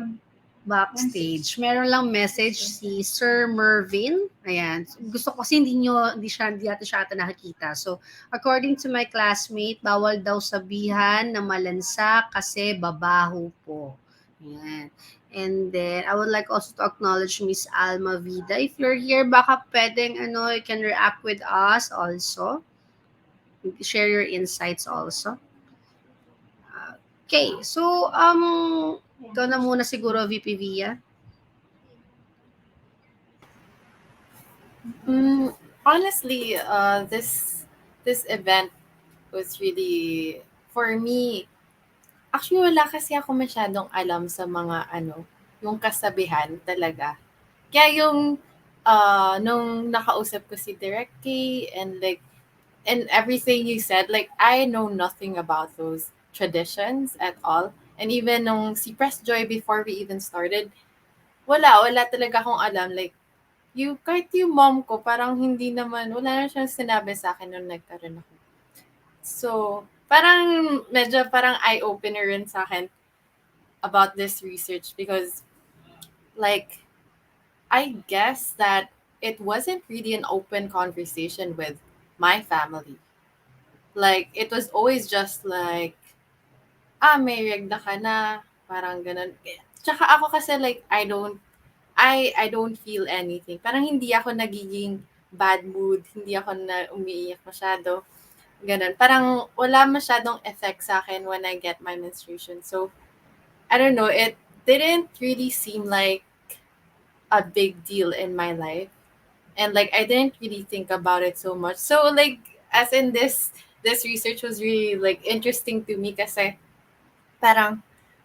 backstage. Meron lang message si Sir Mervin. Ayan. Gusto ko kasi hindi natin siya ata nakikita. So, according to my classmate, bawal daw sabihan na malansa kasi babaho po. Ayan. And then, I would like also to acknowledge Miss Alma Vida. If you're here, baka pwedeng, you can react with us also. Share your insights also. Okay, so, ikaw na muna siguro, VP Via. Honestly, this event was really, for me, actually wala kasi ako masyadong alam sa mga yung kasabihan talaga. Kaya yung nung nakausap ko si Direct K, and like, and everything you said, like I know nothing about those traditions at all. And even nung si Press Joy, before we even started, wala talaga akong alam. Like, kahit yung mom ko, parang hindi naman, wala na siyang sinabi sa akin nung nagkaroon ako. So, parang medyo parang eye-opener rin sa akin about this research, because like, I guess that it wasn't really an open conversation with my family. Like, it was always just like, may regda ka na, parang ganun. Tsaka ako kasi like, I don't feel anything. Parang hindi ako nagiging bad mood, hindi ako na umiiyak masyado. Ganun. Parang wala masyadong effect sa akin when I get my menstruation. So, I don't know, it didn't really seem like a big deal in my life. And like, I didn't really think about it so much. So like, as in this research was really like interesting to me, kasi parang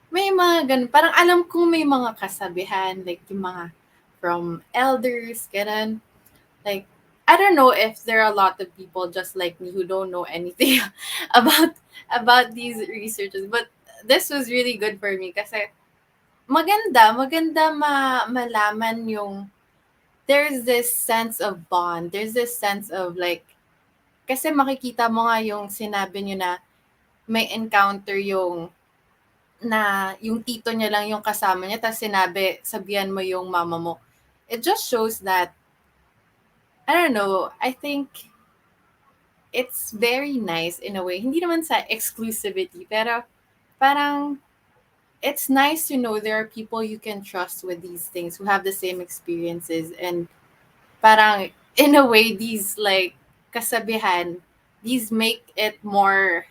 may mga ganun, parang alam kong may mga kasabihan, like yung mga from elders, ganun. Like, I don't know if there are a lot of people just like me who don't know anything about these researches, but this was really good for me, kasi maganda malaman yung there's this sense of bond, there's this sense of like, kasi makikita mo nga yung sinabi niyo na may encounter yung na yung tito niya lang yung kasama niya, tapos sabihan mo yung mama mo. It just shows that, I don't know, I think it's very nice in a way. Hindi naman sa exclusivity, pero parang it's nice to know there are people you can trust with these things, who have the same experiences. And parang in a way, these like kasabihan, these make it more,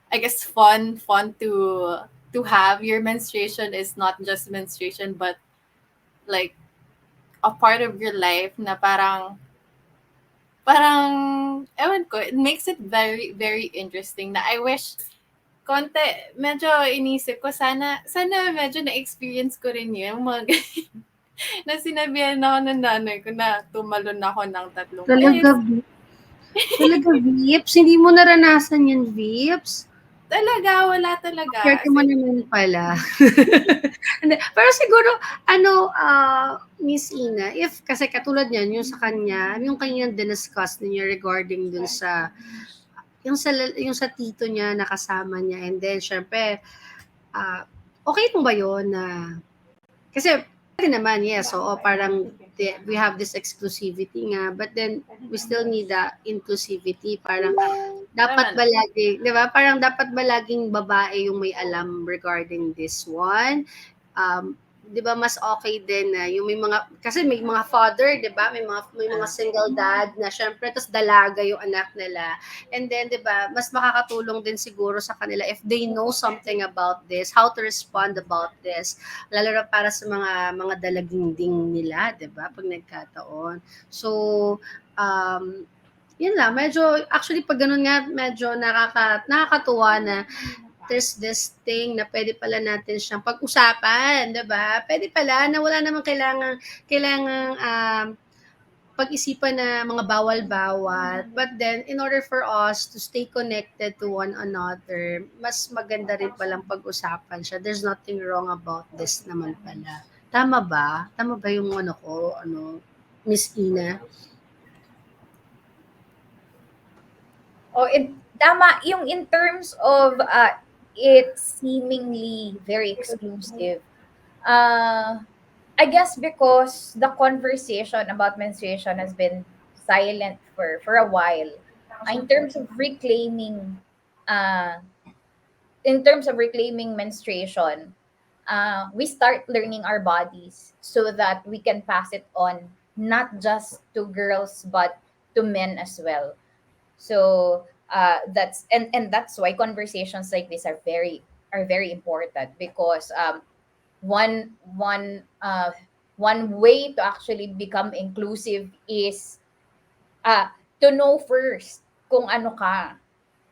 I guess, fun to have. Your menstruation is not just menstruation, but like a part of your life, na parang ewan ko, it makes it very very interesting, na I wish konti, medyo inisip ko, sana medyo na-experience ko rin yun, mga na sinabihan ako ng nanay ko na tumalon ako ng 3 beses. Talaga, Vips? Hindi mo naranasan yun, Vips? Talaga, wala talaga. Swerte mo naman pala. Pero siguro, Miss Ina, if, kasi katulad niyan, yung sa kanya, yung kanyang diniscuss niya regarding dun sa, yung sa tito niya na kasama niya, and then, syempre, okay lang ba yun na, kasi, pwede naman, yes, so parang, we have this exclusivity nga, but then, we still need the inclusivity, parang, dapat ba lagi, di ba? Parang dapat ba laging babae yung may alam regarding this one? Di ba mas okay din na yung may mga, kasi may mga father, di ba? May mga single dad na syempre, tas dalaga yung anak nila. And then, di ba, mas makakatulong din siguro sa kanila if they know something about this, how to respond about this. Lalo na para sa mga dalaginding nila, di ba? Pag nagkataon. So, yun lang, medyo, actually, pag ganun nga, medyo nakakatuwa na there's this thing na pwede pala natin siyang pag-usapan, diba? Pwede pala na wala namang kailangang pag-isipan na mga bawal-bawal. But then, in order for us to stay connected to one another, mas maganda rin palang pag-usapan siya. There's nothing wrong about this naman pala. Tama ba? Tama ba yung Miss Ina? Tama yung in terms of it seemingly very exclusive. Uh, I guess because the conversation about menstruation has been silent for a while. In terms of reclaiming, uh, in terms of reclaiming menstruation, we start learning our bodies so that we can pass it on not just to girls but to men as well. So and that's why conversations like this are very important because one one uh, one way to actually become inclusive is uh, to know first kung ano ka,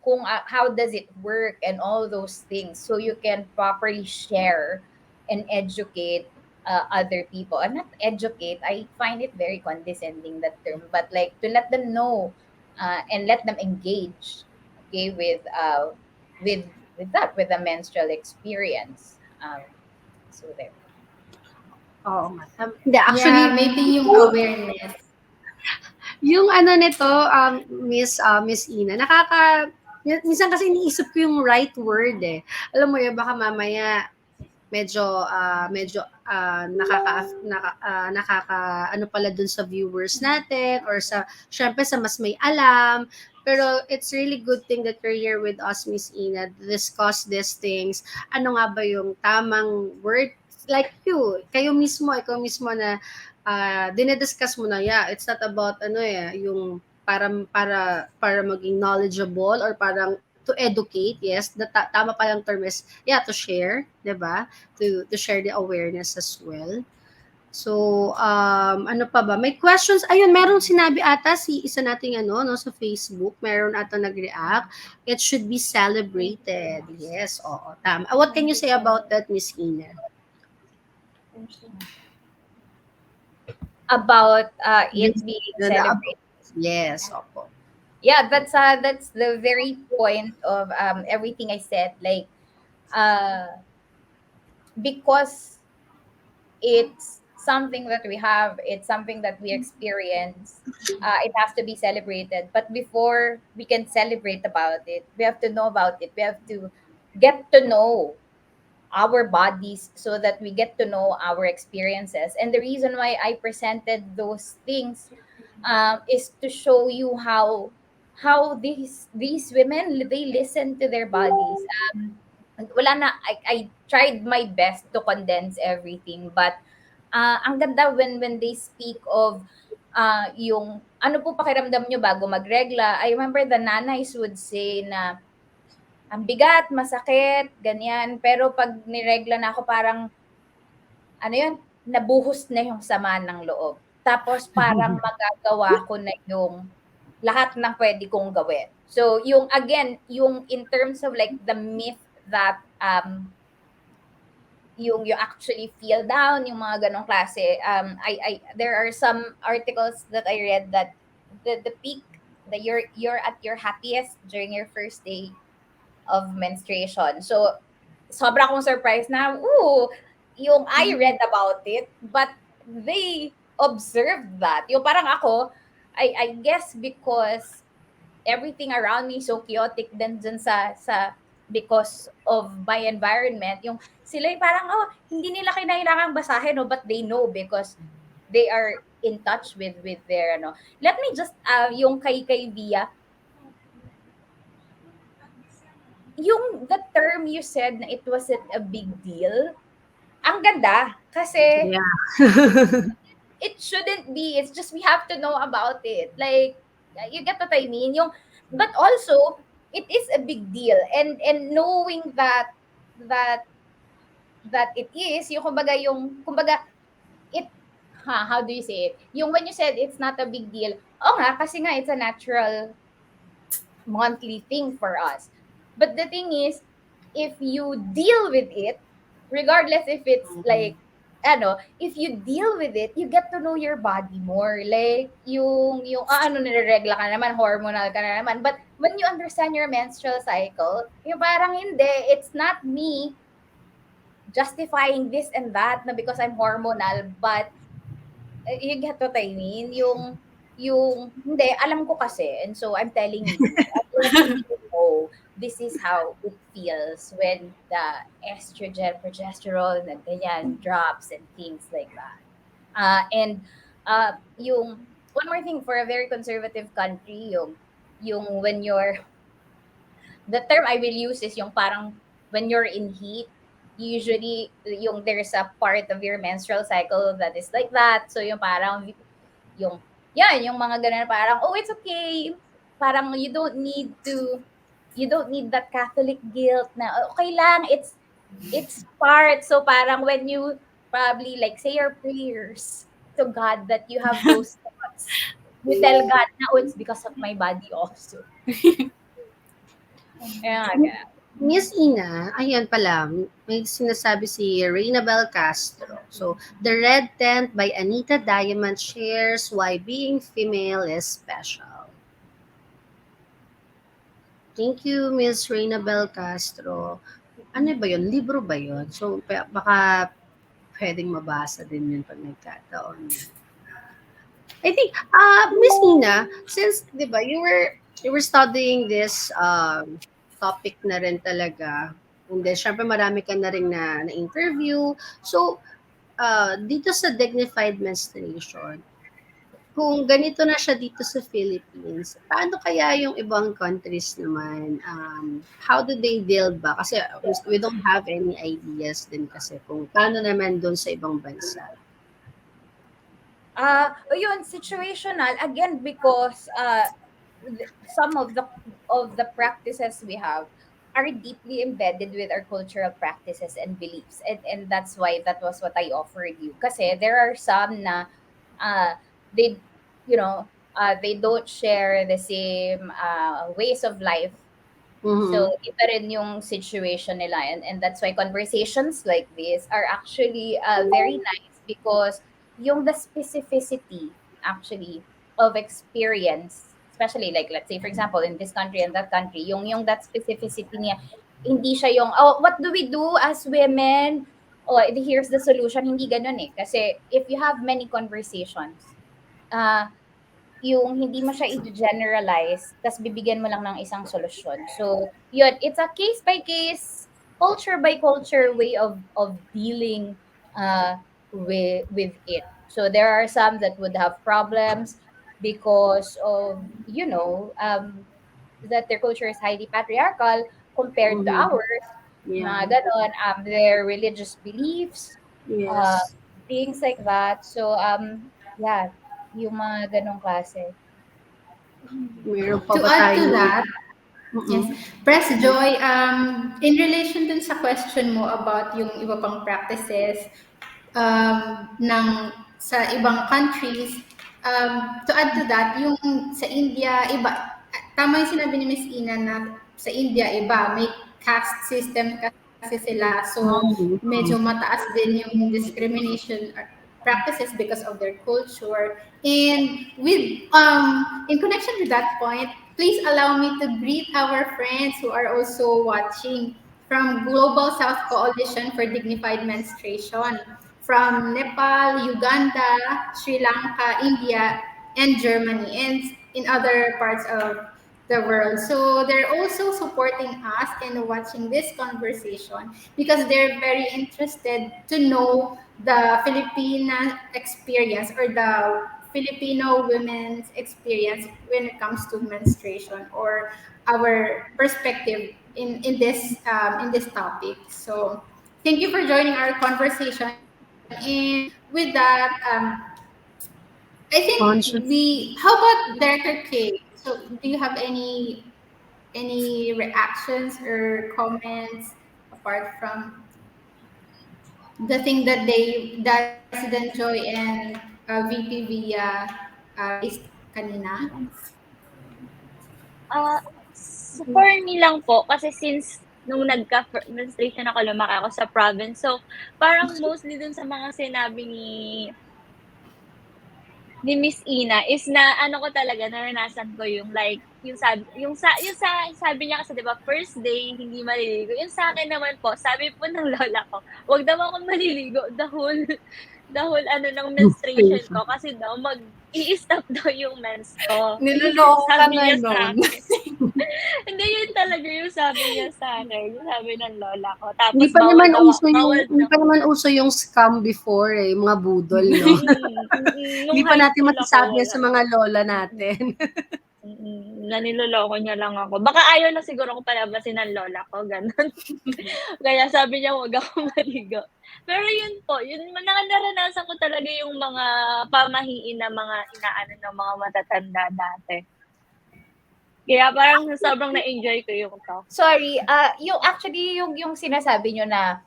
kung how does it work and all those things so you can properly share and educate other people. And not educate, I find it very condescending that term, but like to let them know and let them engage, okay, with with the menstrual experience. So there. Oo nga. Hindi, Yeah, actually, maybe yung awareness. yung ano nito, Miss Ina, minsan kasi iniisip ko yung right word eh. Alam mo yun, baka mamaya medyo nakaka ano pala dun sa viewers natin or sa syempre sa mas may alam, pero it's really good thing that you're here with us, Miss Ina, to discuss these things. Ano nga ba yung tamang word, like kayo mismo, ikaw mismo na dinediscuss mo na, yeah, it's not about ano yung para maging knowledgeable or parang to educate. Yes, tama palang term is, yeah, to share, 'di ba? To share the awareness as well. So, ano pa ba? May questions. Ayun, meron sinabi ata si isa nating ano, no, sa Facebook. Meron ata nag-react. It should be celebrated. Yes, oo, tama. What can you say about that, Miss Ina? About it This, being the, celebrated. yes, opo. Yeah, that's the very point of everything I said. Like uh because it's something that we have, it's something that we experience. It has to be celebrated. But before we can celebrate about it, we have to know about it. We have to get to know our bodies so that we get to know our experiences. And the reason why I presented those things is to show you how these women they listen to their bodies. Wala na, I tried my best to condense everything, but ang ganda when they speak of yung ano po pakiramdam nyo bago magregla. I remember the nanays would say na ang bigat, masakit, ganyan. Pero pag niregla na ako, parang, ano yun, nabuhos na yung sama ng loob. Tapos parang magagawa ko na yung lahat ng pwede kong gawin. So, yung again, yung in terms of like the myth that yung you actually feel down, yung mga ganong klase. I there are some articles that I read that the peak that you're at your happiest during your first day of menstruation. So, sobra akong surprised na, ooh, yung I read about it, but they observed that. Yung parang ako, I guess because everything around me so chaotic din dun sa because of my environment, yung sila yung parang, oh, hindi nila kailangang basahin, no, but they know because they are in touch with their, ano. Let me just, yung kay Via, yung the term you said na it wasn't a big deal, ang ganda. Kasi Yeah. it shouldn't be. It's just we have to know about it. Like, you get what I mean? Yung, but also, it is a big deal. And knowing that that it is, yung kumbaga, it, how do you say it? Yung when you said it's not a big deal, oh nga, kasi nga it's a natural monthly thing for us. But the thing is, if you deal with it, regardless if it's like, ano, if you deal with it, you get to know your body more. Like, yung ano, nireregla ka naman, hormonal ka na naman. But when you understand your menstrual cycle, yung parang hindi, it's not me justifying this and that na because I'm hormonal, but you get what I mean? Yung hindi, alam ko kasi, and so I'm telling you, I want you to know this is how it feels when the estrogen, progesterone, and ganyan drops and things like that. And yung one more thing for a very conservative country, yung when you're the term I will use is yung parang when you're in heat, usually yung there's a part of your menstrual cycle that is like that. So yung parang yung yung mga ganun parang oh it's okay. Parang you don't need that Catholic guilt na okay lang it's part. So parang when you probably like say your prayers to God that you have those thoughts, you tell God na oh it's because of my body also. Yeah. Miss Ina, ayan pala, may sinasabi si Reina Bel Castro. So, The Red Tent by Anita Diamond shares why being female is special. Thank you, Miss Reina Bel Castro. Ano ba yun? Libro ba yun? So, baka pwedeng mabasa din yun pag nagkataon. I think, Miss Ina, since, di ba, you were studying this topic na rin talaga, and then, syempre marami ka na rin na-interview. So, dito sa Dignified Menstruation, kung ganito na siya dito sa Philippines, paano kaya yung ibang countries naman? How do they deal ba? Kasi we don't have any ideas din kasi kung paano naman doon sa ibang bansa. Yun, situational again because some of the practices we have are deeply embedded with our cultural practices and beliefs, and that's why that was what I offered you. Kasi there are some na they they don't share the same ways of life. So, Mhm. iba rin yung situation nila. And that's why conversations like this are actually very nice because yung the specificity, actually, of experience, especially like, let's say, for example, in this country and that country, yung that specificity niya, hindi siya yung, oh, what do we do as women? Oh, here's the solution. Hindi ganun eh. Kasi if you have many conversations, uh, yung hindi mo siya i-generalize, tas bibigyan mo lang ng isang solusyon. So, yun, it's a case by case, culture by culture way of dealing with it. So there are some that would have problems because of, that their culture is highly patriarchal compared to Mhm. ours, Yeah. mga ganon, their religious beliefs, uh, Yes. things like that. So, yeah, yung mga ganong klase. Meron pa To ba add to tayong that, yes, mm. Press Joy, in relation dun sa question mo about yung iba pang practices ng sa ibang countries, to add to that, yung sa India, iba, tama yung sinabi ni Miss Ina na sa India, iba, may caste system kasi sila, so Mhm. medyo mataas din yung discrimination practices because of their culture. And with in connection with that point, please allow me to greet our friends who are also watching from Global South Coalition for Dignified Menstruation from Nepal, Uganda, Sri Lanka, India, and Germany, and in other parts of the world. So they're also supporting us and watching this conversation because they're very interested to know the Filipina experience or the Filipino women's experience when it comes to menstruation or our perspective in this topic. So thank you for joining our conversation. And with that, I think Conscious. we. How about Director K? So do you have any reactions or comments apart from the thing that that President Joy and VP Via raised kanina? For me lang po, kasi since nung nagka-menstruation ako, lumaki ako sa province. So, parang mostly dun sa mga sinabi ni Miss Ina is na ano ko talaga, naranasan ko yung like, sabi niya kasi 'di ba first day hindi maliligo. Yung sa akin naman po, sabi po ng lola ko, "Wag daw akong maliligo the whole ano ng menstruation ko kasi daw i-stop daw yung mens ko. Yun yung Niloloko ka sabi na niya nun. sa akin. Hindi, yun talaga yung sabi niya sa akin. Yung sabi ng lola ko. Hindi Tapos pa naman uso yung bawal hindi daw. pa naman uso yung scam before, eh, mga budol, 'no? Nung Hindi pa high natin school ako, masasabi yan wala. sa mga lola Mm-mm. natin. Na niloloko niya lang ako. Baka ayaw na siguro ko palabasin ng lola ko, gano'n. Kaya sabi niya huwag akong maligo. Pero yun po, yun naranasan ko talaga yung mga pamahiin na mga inaano ng mga matatanda dati. Kaya parang sobrang na-enjoy ko yung talk. Sorry, yung actually yung sinasabi nyo na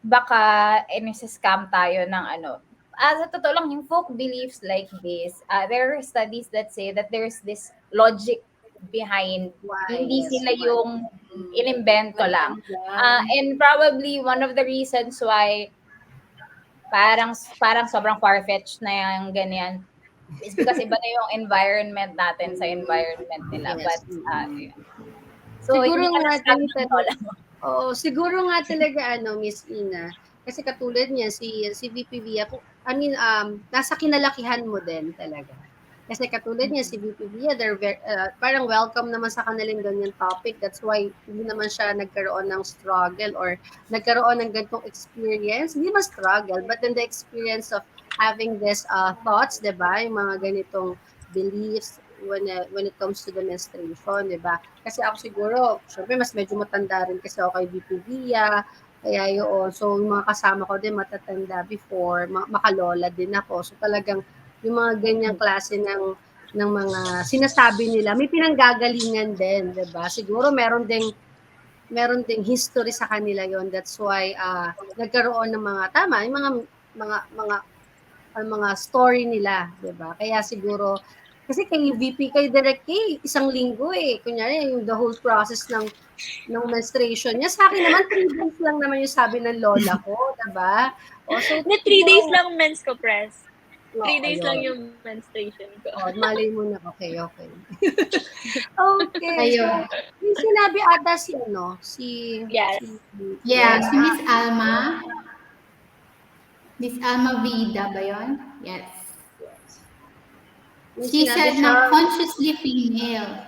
baka scam tayo ng ano. Sa totoo lang, yung folk beliefs like this, there are studies that say that there's this logic behind, Why? hindi Yes, sila why? yung inimbento lang. Matanda. And probably one of the reasons why parang parang sobrang far-fetched na yung ganyan is because iba na yung environment natin sa environment nila. Yes, But, mm. yeah. So, Siguro hindi ka nga na-scam din ng talaga lola mo. oo, siguro nga talaga ano, Miss Ina, kasi katulad niyan si VP Via kung I mean, nasa kinalakihan mo din talaga. Kasi katulad niya si VP Via, parang welcome naman sa kanilang ganyang topic. That's why hindi naman siya nagkaroon ng struggle or nagkaroon ng ganitong experience. Hindi man struggle, but then the experience of having this thoughts, 'di ba? Yung mga ganitong beliefs when it comes to the menstruation, 'di ba? Kasi ako siguro, syempre mas medyo matanda rin kasi ako kay VP Via, kaya yun. So, yung mga kasama ko din matatanda before, makalola din ako. So, talagang yung mga ganyang klase ng mga sinasabi nila, may pinanggagalingan din, 'di ba? Siguro meron ding history sa kanila yon. That's why nagkaroon ng mga tama, yung mga ang mga story nila, 'di ba? Kaya siguro kasi kay VP kay Direk K, isang linggo eh. Kunyari yung the whole process ng menstruation niya. Sa akin naman 3 days lang naman yung sabi ng lola ko, 'di ba? O so Na 3 days siguro lang mens ko, press. no, 3 days lang ayun. yung menstruation ko. Oh, malay mo na. Okay, okay. Okay, so Ayun. yung sinabi ata si ano, si Yes. Yeah, yes, si Miss Alma. Miss Alma Vida ba yun? Yes. yes. May She sinabi said siya, na consciously female.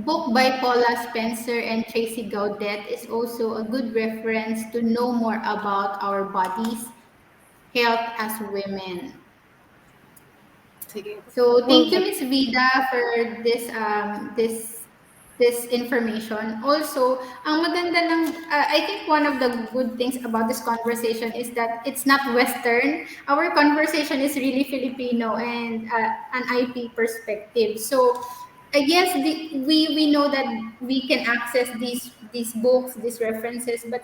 Book by Paula Spencer and Tracy Gaudet is also a good reference to know more about our bodies, health as women. Sige. So thank you, Miss Vida, for this information. Also, ang maganda ng I think one of the good things about this conversation is that it's not Western. Our conversation is really Filipino and an IP perspective. So I guess we know that we can access these books, these references, but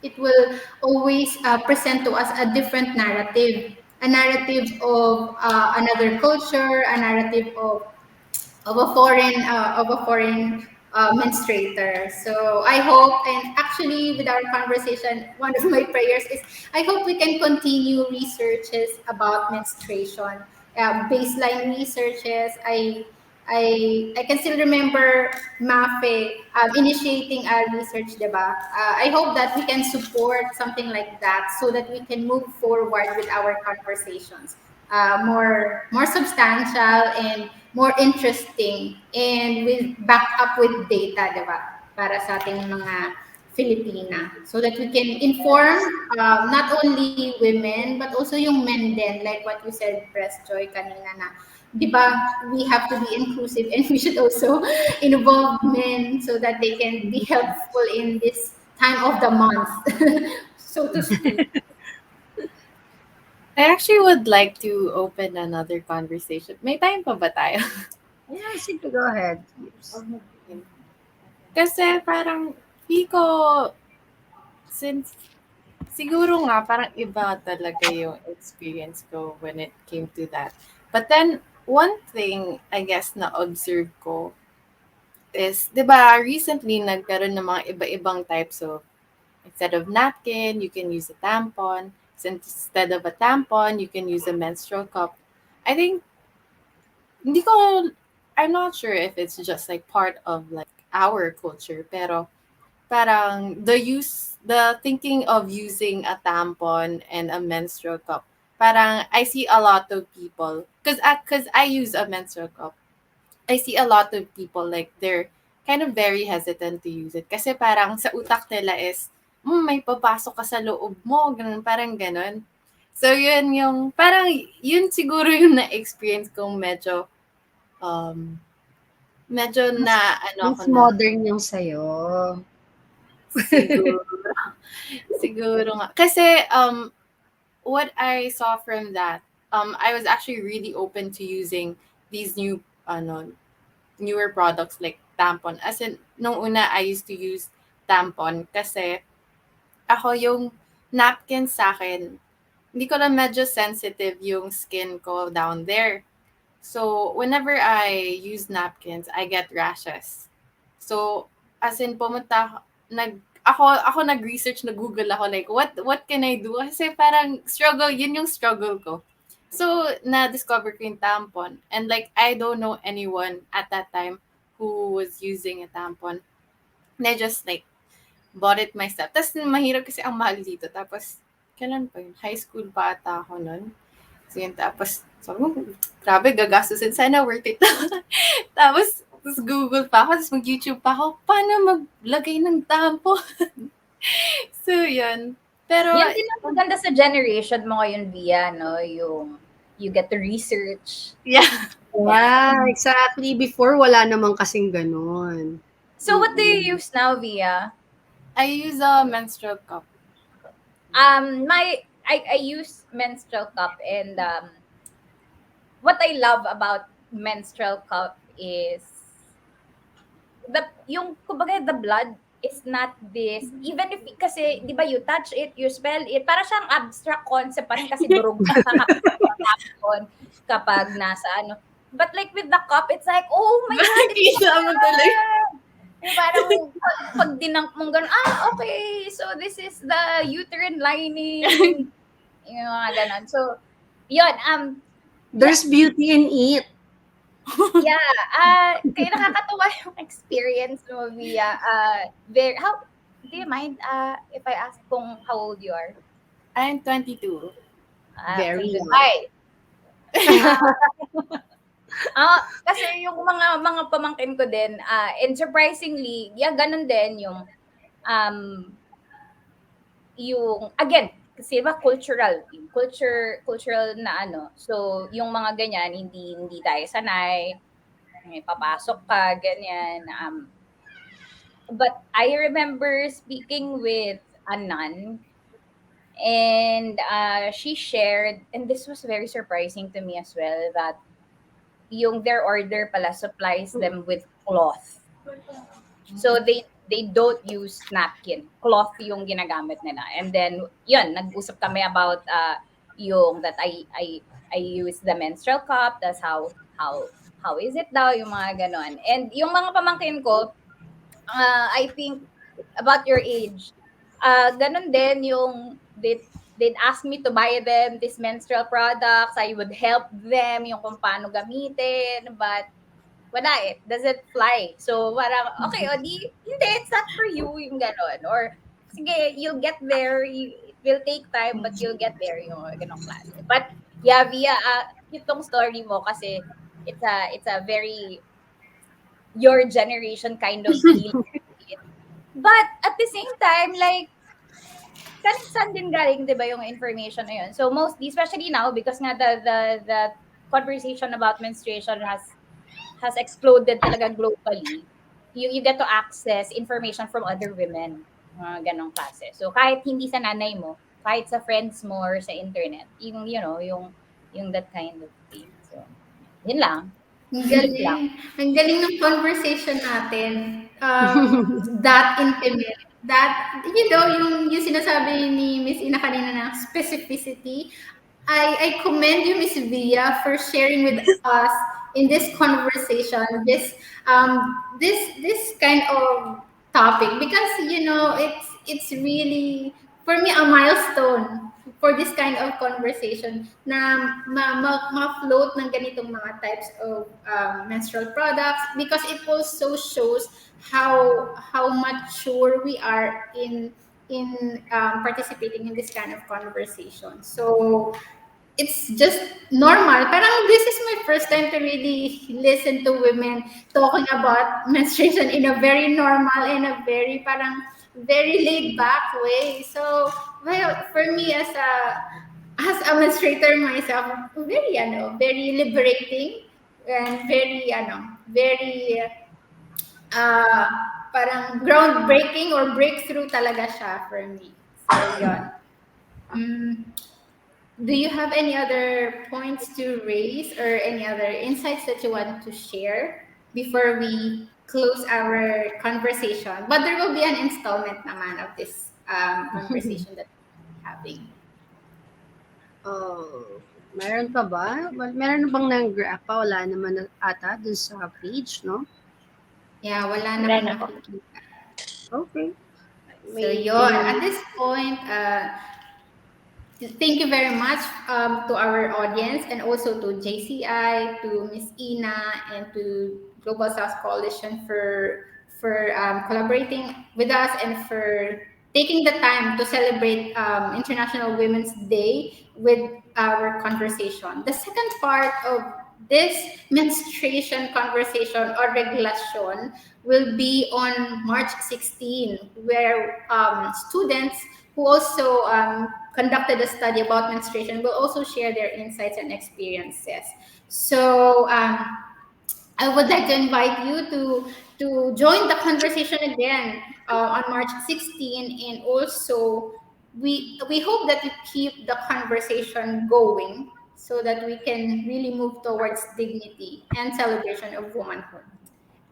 it will always present to us a narrative of another culture, a narrative of a foreign menstruator. So I hope, and actually, with our conversation, one of my prayers is I hope we can continue researches about menstruation, baseline researches. I can still remember Mafe initiating a research, diba? I hope that we can support something like that so that we can move forward with our conversations. More substantial and more interesting and with back up with data, diba? Para sa ating mga Filipina. So that we can inform not only women but also yung men din, like what you said, Press Joy, kanina na, di ba, we have to be inclusive and we should also involve men so that they can be helpful in this time of the month, so to speak. I actually would like to open another conversation. May time pa ba tayo? yeah, sige, go ahead. Kasi parang Pico, since siguro nga parang iba talaga yung experience ko when it came to that. But then, one thing I guess na observe ko is, di ba, recently nagkaroon ng mga iba-ibang types of, instead of napkin, you can use a tampon. Instead of a tampon, you can use a menstrual cup. I think, hindi ko, I'm not sure if it's just like part of like our culture, pero parang the thinking of using a tampon and a menstrual cup parang I see a lot of people, cause I use a menstrual cup. I see a lot of people like they're kind of very hesitant to use it kasi parang sa utak nila is, may papasok ka sa loob mo, ganun, parang ganun. So yun yung parang yun siguro yung na-experience kong um medyo Mas na ano mas ako na modern yung sa'yo. siguro siguro nga kasi what I saw from that, I was actually really open to using these newer products like tampon. As in, nung una, I used to use tampon kasi ako yung napkin sa akin, hindi ko lang medyo sensitive yung skin ko down there. So, whenever I use napkins, I get rashes. So, as in pumunta ako nag-research, nag-Google ako like what can I do? Kasi parang struggle, yun yung struggle ko. So, na-discover ko yung tampon. And like, I don't know anyone at that time who was using a tampon. And I just like bought it myself. Tapos mahirap kasi ang mahal dito. Tapos, kailan pa yun? High school pa ata ako nun. So yun, tapos, sabi ko, grabe, gagastusin. Sana worth it. tapos Google pa ako, tapos mag-YouTube pa ako, paano maglagay ng tampon? so, yun. Pero, Yan din ang maganda sa generation mo ngayon, Via, no? Yung you get to research. yeah. Yeah, exactly. Before, wala naman kasing gano'n. So what do you use now, Via? I use a menstrual cup. I use menstrual cup, and what I love about menstrual cup is yung kumbaga the blood is not this, even if kasi di ba you touch it, you smell it, para siyang abstract concept pa rin kasi durog na kapag kapag nasa ano. But like with the cup, it's like, oh my God, it's Kita mo tuloy. yung parang pag dinunk mong gano'n, okay, so this is the uterine lining. Yung mga gano'n. So, yun, There's beauty in it. yeah, kaya nakakatuwa yung experience mo, Via. How, do you mind if I ask kung how old you are? I'm 22. Very Okay, young. goodbye. Kasi yung mga pamangkin ko din, and surprisingly, yeah, ganun din um, yung again, kasi ba cultural, yung cultural na ano. So, yung mga ganyan, hindi tayo sanay. May papasok ka, ganyan. But I remember speaking with a nun, and she shared, and this was very surprising to me as well, that yung their order pala supplies them with cloth. So they don't use napkin. Cloth yung ginagamit nila. And then yun, nag-usap kami about yung that I use the menstrual cup. That's how is it daw yung mga ganon. And yung mga pamangkin ko, I think about your age, ganun din yung they'd ask me to buy them these menstrual products. I would help them yung kung paano gamitin, but wala eh, doesn't fly. So parang, okay, o di, hindi, it's not for you, yung gano'n. Or, sige, you'll get there, it will take time, but you'll get there, yung ganong klase. But, yeah, Via, itong story mo kasi it's a very your generation kind of feel. But at the same time, like, saan din galing, di ba, yung information na yun? So mostly, especially now, because nga the conversation about menstruation has exploded talaga globally, you get to access information from other women, mga ganong klase. So kahit hindi sa nanay mo, kahit sa friends mo or sa internet, yung, you know, yung that kind of thing. So, yun lang. Ang Deep lang. galing. Ang galing ng conversation natin. That intimate. That, yung sinasabi ni Miss Ina kanina na specificity. I commend you, Miss Via, for sharing with us in this conversation this kind of topic, because it's really for me a milestone for this kind of conversation na ma-float ng ganitong mga types of menstrual products, because it also shows how mature we are in participating in this kind of conversation. So it's just normal. Parang this is my first time to really listen to women talking about menstruation in a very normal and a very parang very laid back way. So, well, for me as a menstruator myself, very liberating and very uh, parang groundbreaking or breakthrough talaga siya for me. So, yon. Mm, do you have any other points to raise or any other insights that you want to share before we close our conversation? But there will be an installment naman of this conversation that we're having. Oh, meron pa ba? Meron bang nang-graph pa? Wala naman ata dun sa page, no? Yeah, wala na Wala akong na po. nakikita. Okay. So yon, at Maybe, this point, thank you very much to our audience and also to JCI, to Miss Ina, and to Global South Coalition for collaborating with us and for taking the time to celebrate International Women's Day with our conversation. The second part of this menstruation conversation or reglasyon will be on March 16, where students who also conducted a study about menstruation will also share their insights and experiences. So I would like to invite you to join the conversation again on March 16, and also we hope that you keep the conversation going so that we can really move towards dignity and celebration of womanhood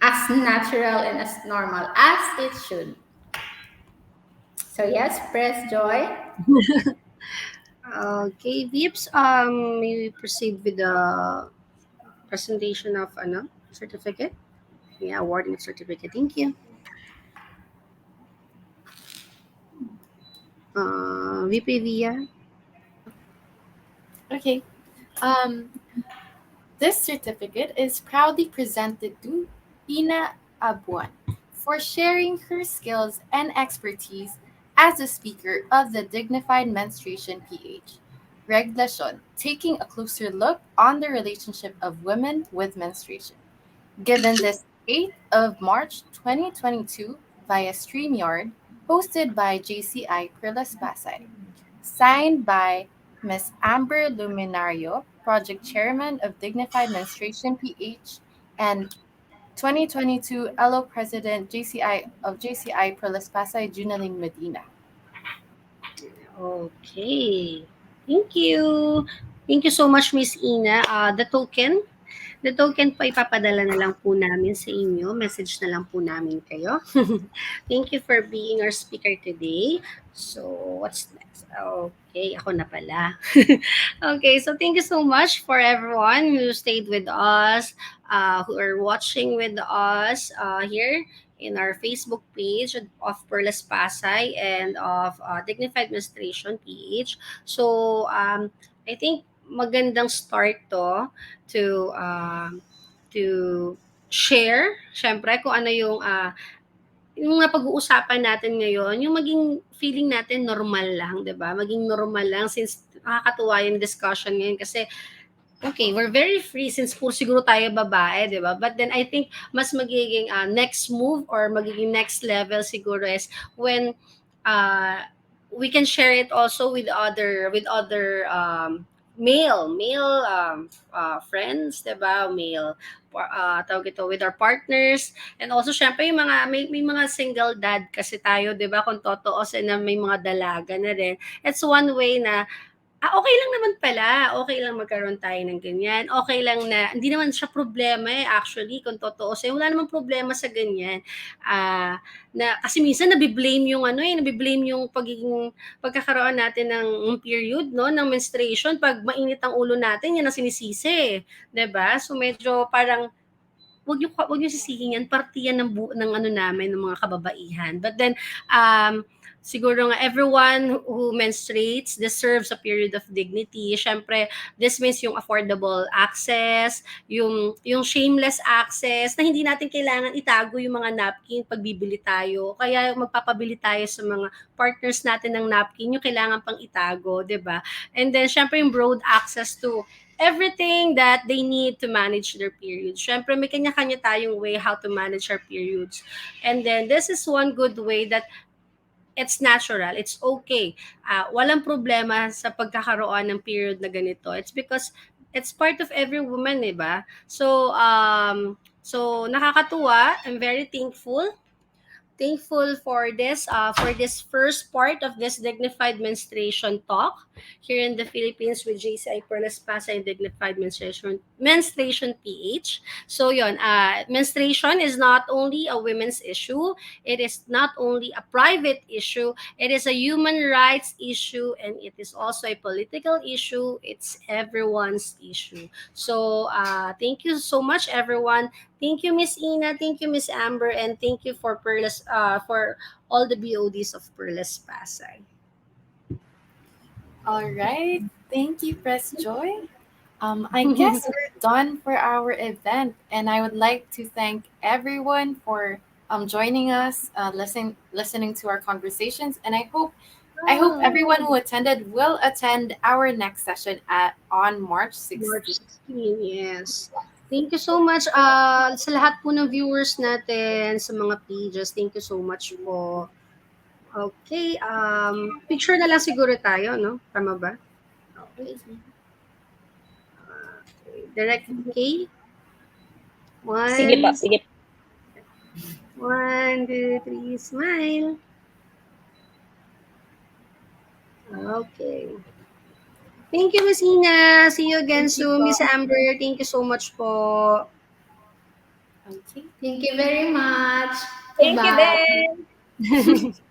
as natural and as normal as it should. So yes, press joy. okay, Vips, may we proceed with the presentation of certificate? Yeah, awarding of certificate. Thank you. VP Via. Okay. Um, this certificate is proudly presented to Ina Abuan for sharing her skills and expertise as a speaker of the Dignified Menstruation PH. Reglasyon, taking a closer look on the relationship of women with menstruation. Given this 8th of March 2022 via StreamYard, hosted by JCI Perlas Pasay. Signed by Ms. Amber Luminario, Project Chairman of Dignified Menstruation PH, and 2022 LO President JCI Perlas Pasay, Junaline Medina. Okay. Thank you. Thank you so much, Miss Ina. The token po ipapadala na lang po namin sa inyo. Message na lang po namin kayo. Thank you for being our speaker today. So, what's next? Okay, ako na pala. Okay, so thank you so much for everyone who stayed with us, who are watching with us here in our Facebook page of Perlas Pasay and of Dignified Menstruation PH. So, I think magandang start to share, syempre, kung ano yung napag-uusapan natin ngayon, yung maging feeling natin normal lang, 'di ba? Maging normal lang since nakakatuwa yung discussion ngayon kasi okay, we're very free since puro siguro tayo babae, 'di ba? But then I think mas magiging next move or magiging next level siguro is when uh, we can share it also with other male friends, 'di ba? Tawag ito with our partners and also syempre yung may mga single dad kasi tayo, 'di ba? Kung totoo na may mga dalaga na rin. It's one way na okay lang naman pala, okay lang magkaroon tayo ng ganyan, okay lang na hindi naman siya problema, actually kung tutuusin, wala namang problema sa ganyan. Na kasi minsan nabi-blame yung pagkakaroon natin ng period 'no, ng menstruation 'pag mainit ang ulo natin, 'yan ang sinisisi, 'di ba? So medyo parang wag niyo sisihin yan, parte yan ng ano namin, ng mga kababaihan. But then, siguro nga everyone who menstruates deserves a period of dignity. Syempre, this means yung affordable access, yung shameless access na hindi natin kailangan itago yung mga napkin pag bibili tayo. Kaya magpapabili tayo sa mga partners natin ng napkin, yung kailangan pang itago, 'di ba? And then syempre yung broad access to everything that they need to manage their periods. Syempre may kanya-kanya tayong way how to manage our periods. And then this is one good way that it's natural, it's okay. Walang problema sa pagkakaroon ng period na ganito. It's because it's part of every woman, di ba? So nakakatuwa. I'm very thankful for this first part of this dignified menstruation talk here in the Philippines with JCI Perlas Pasay and Dignified Menstruation PH. So yon, menstruation is not only a women's issue, it is not only a private issue, it is a human rights issue, and it is also a political issue. It's everyone's issue. So thank you so much, everyone. Thank you, Miss Ina. Thank you, Miss Amber, and thank you for for all the BODs of Perlas Pasay. All right. Thank you, Press Joy. I guess we're done for our event, and I would like to thank everyone for joining us, listening to our conversations, and I hope everyone who attended will attend our next session at on March March 16th. 16, yes. Thank you so much sa lahat po ng viewers natin, sa mga pages. Thank you so much po. Okay, picture na lang siguro tayo, no? Tama ba? Okay. Direct K. Sige po, One, sige po. 1, 2, 3, smile. Okay. Thank you, Miss Ina. See you again soon, Miss Amber. Thank you so much po. Okay. Thank you very much. Thank you Goodbye. then.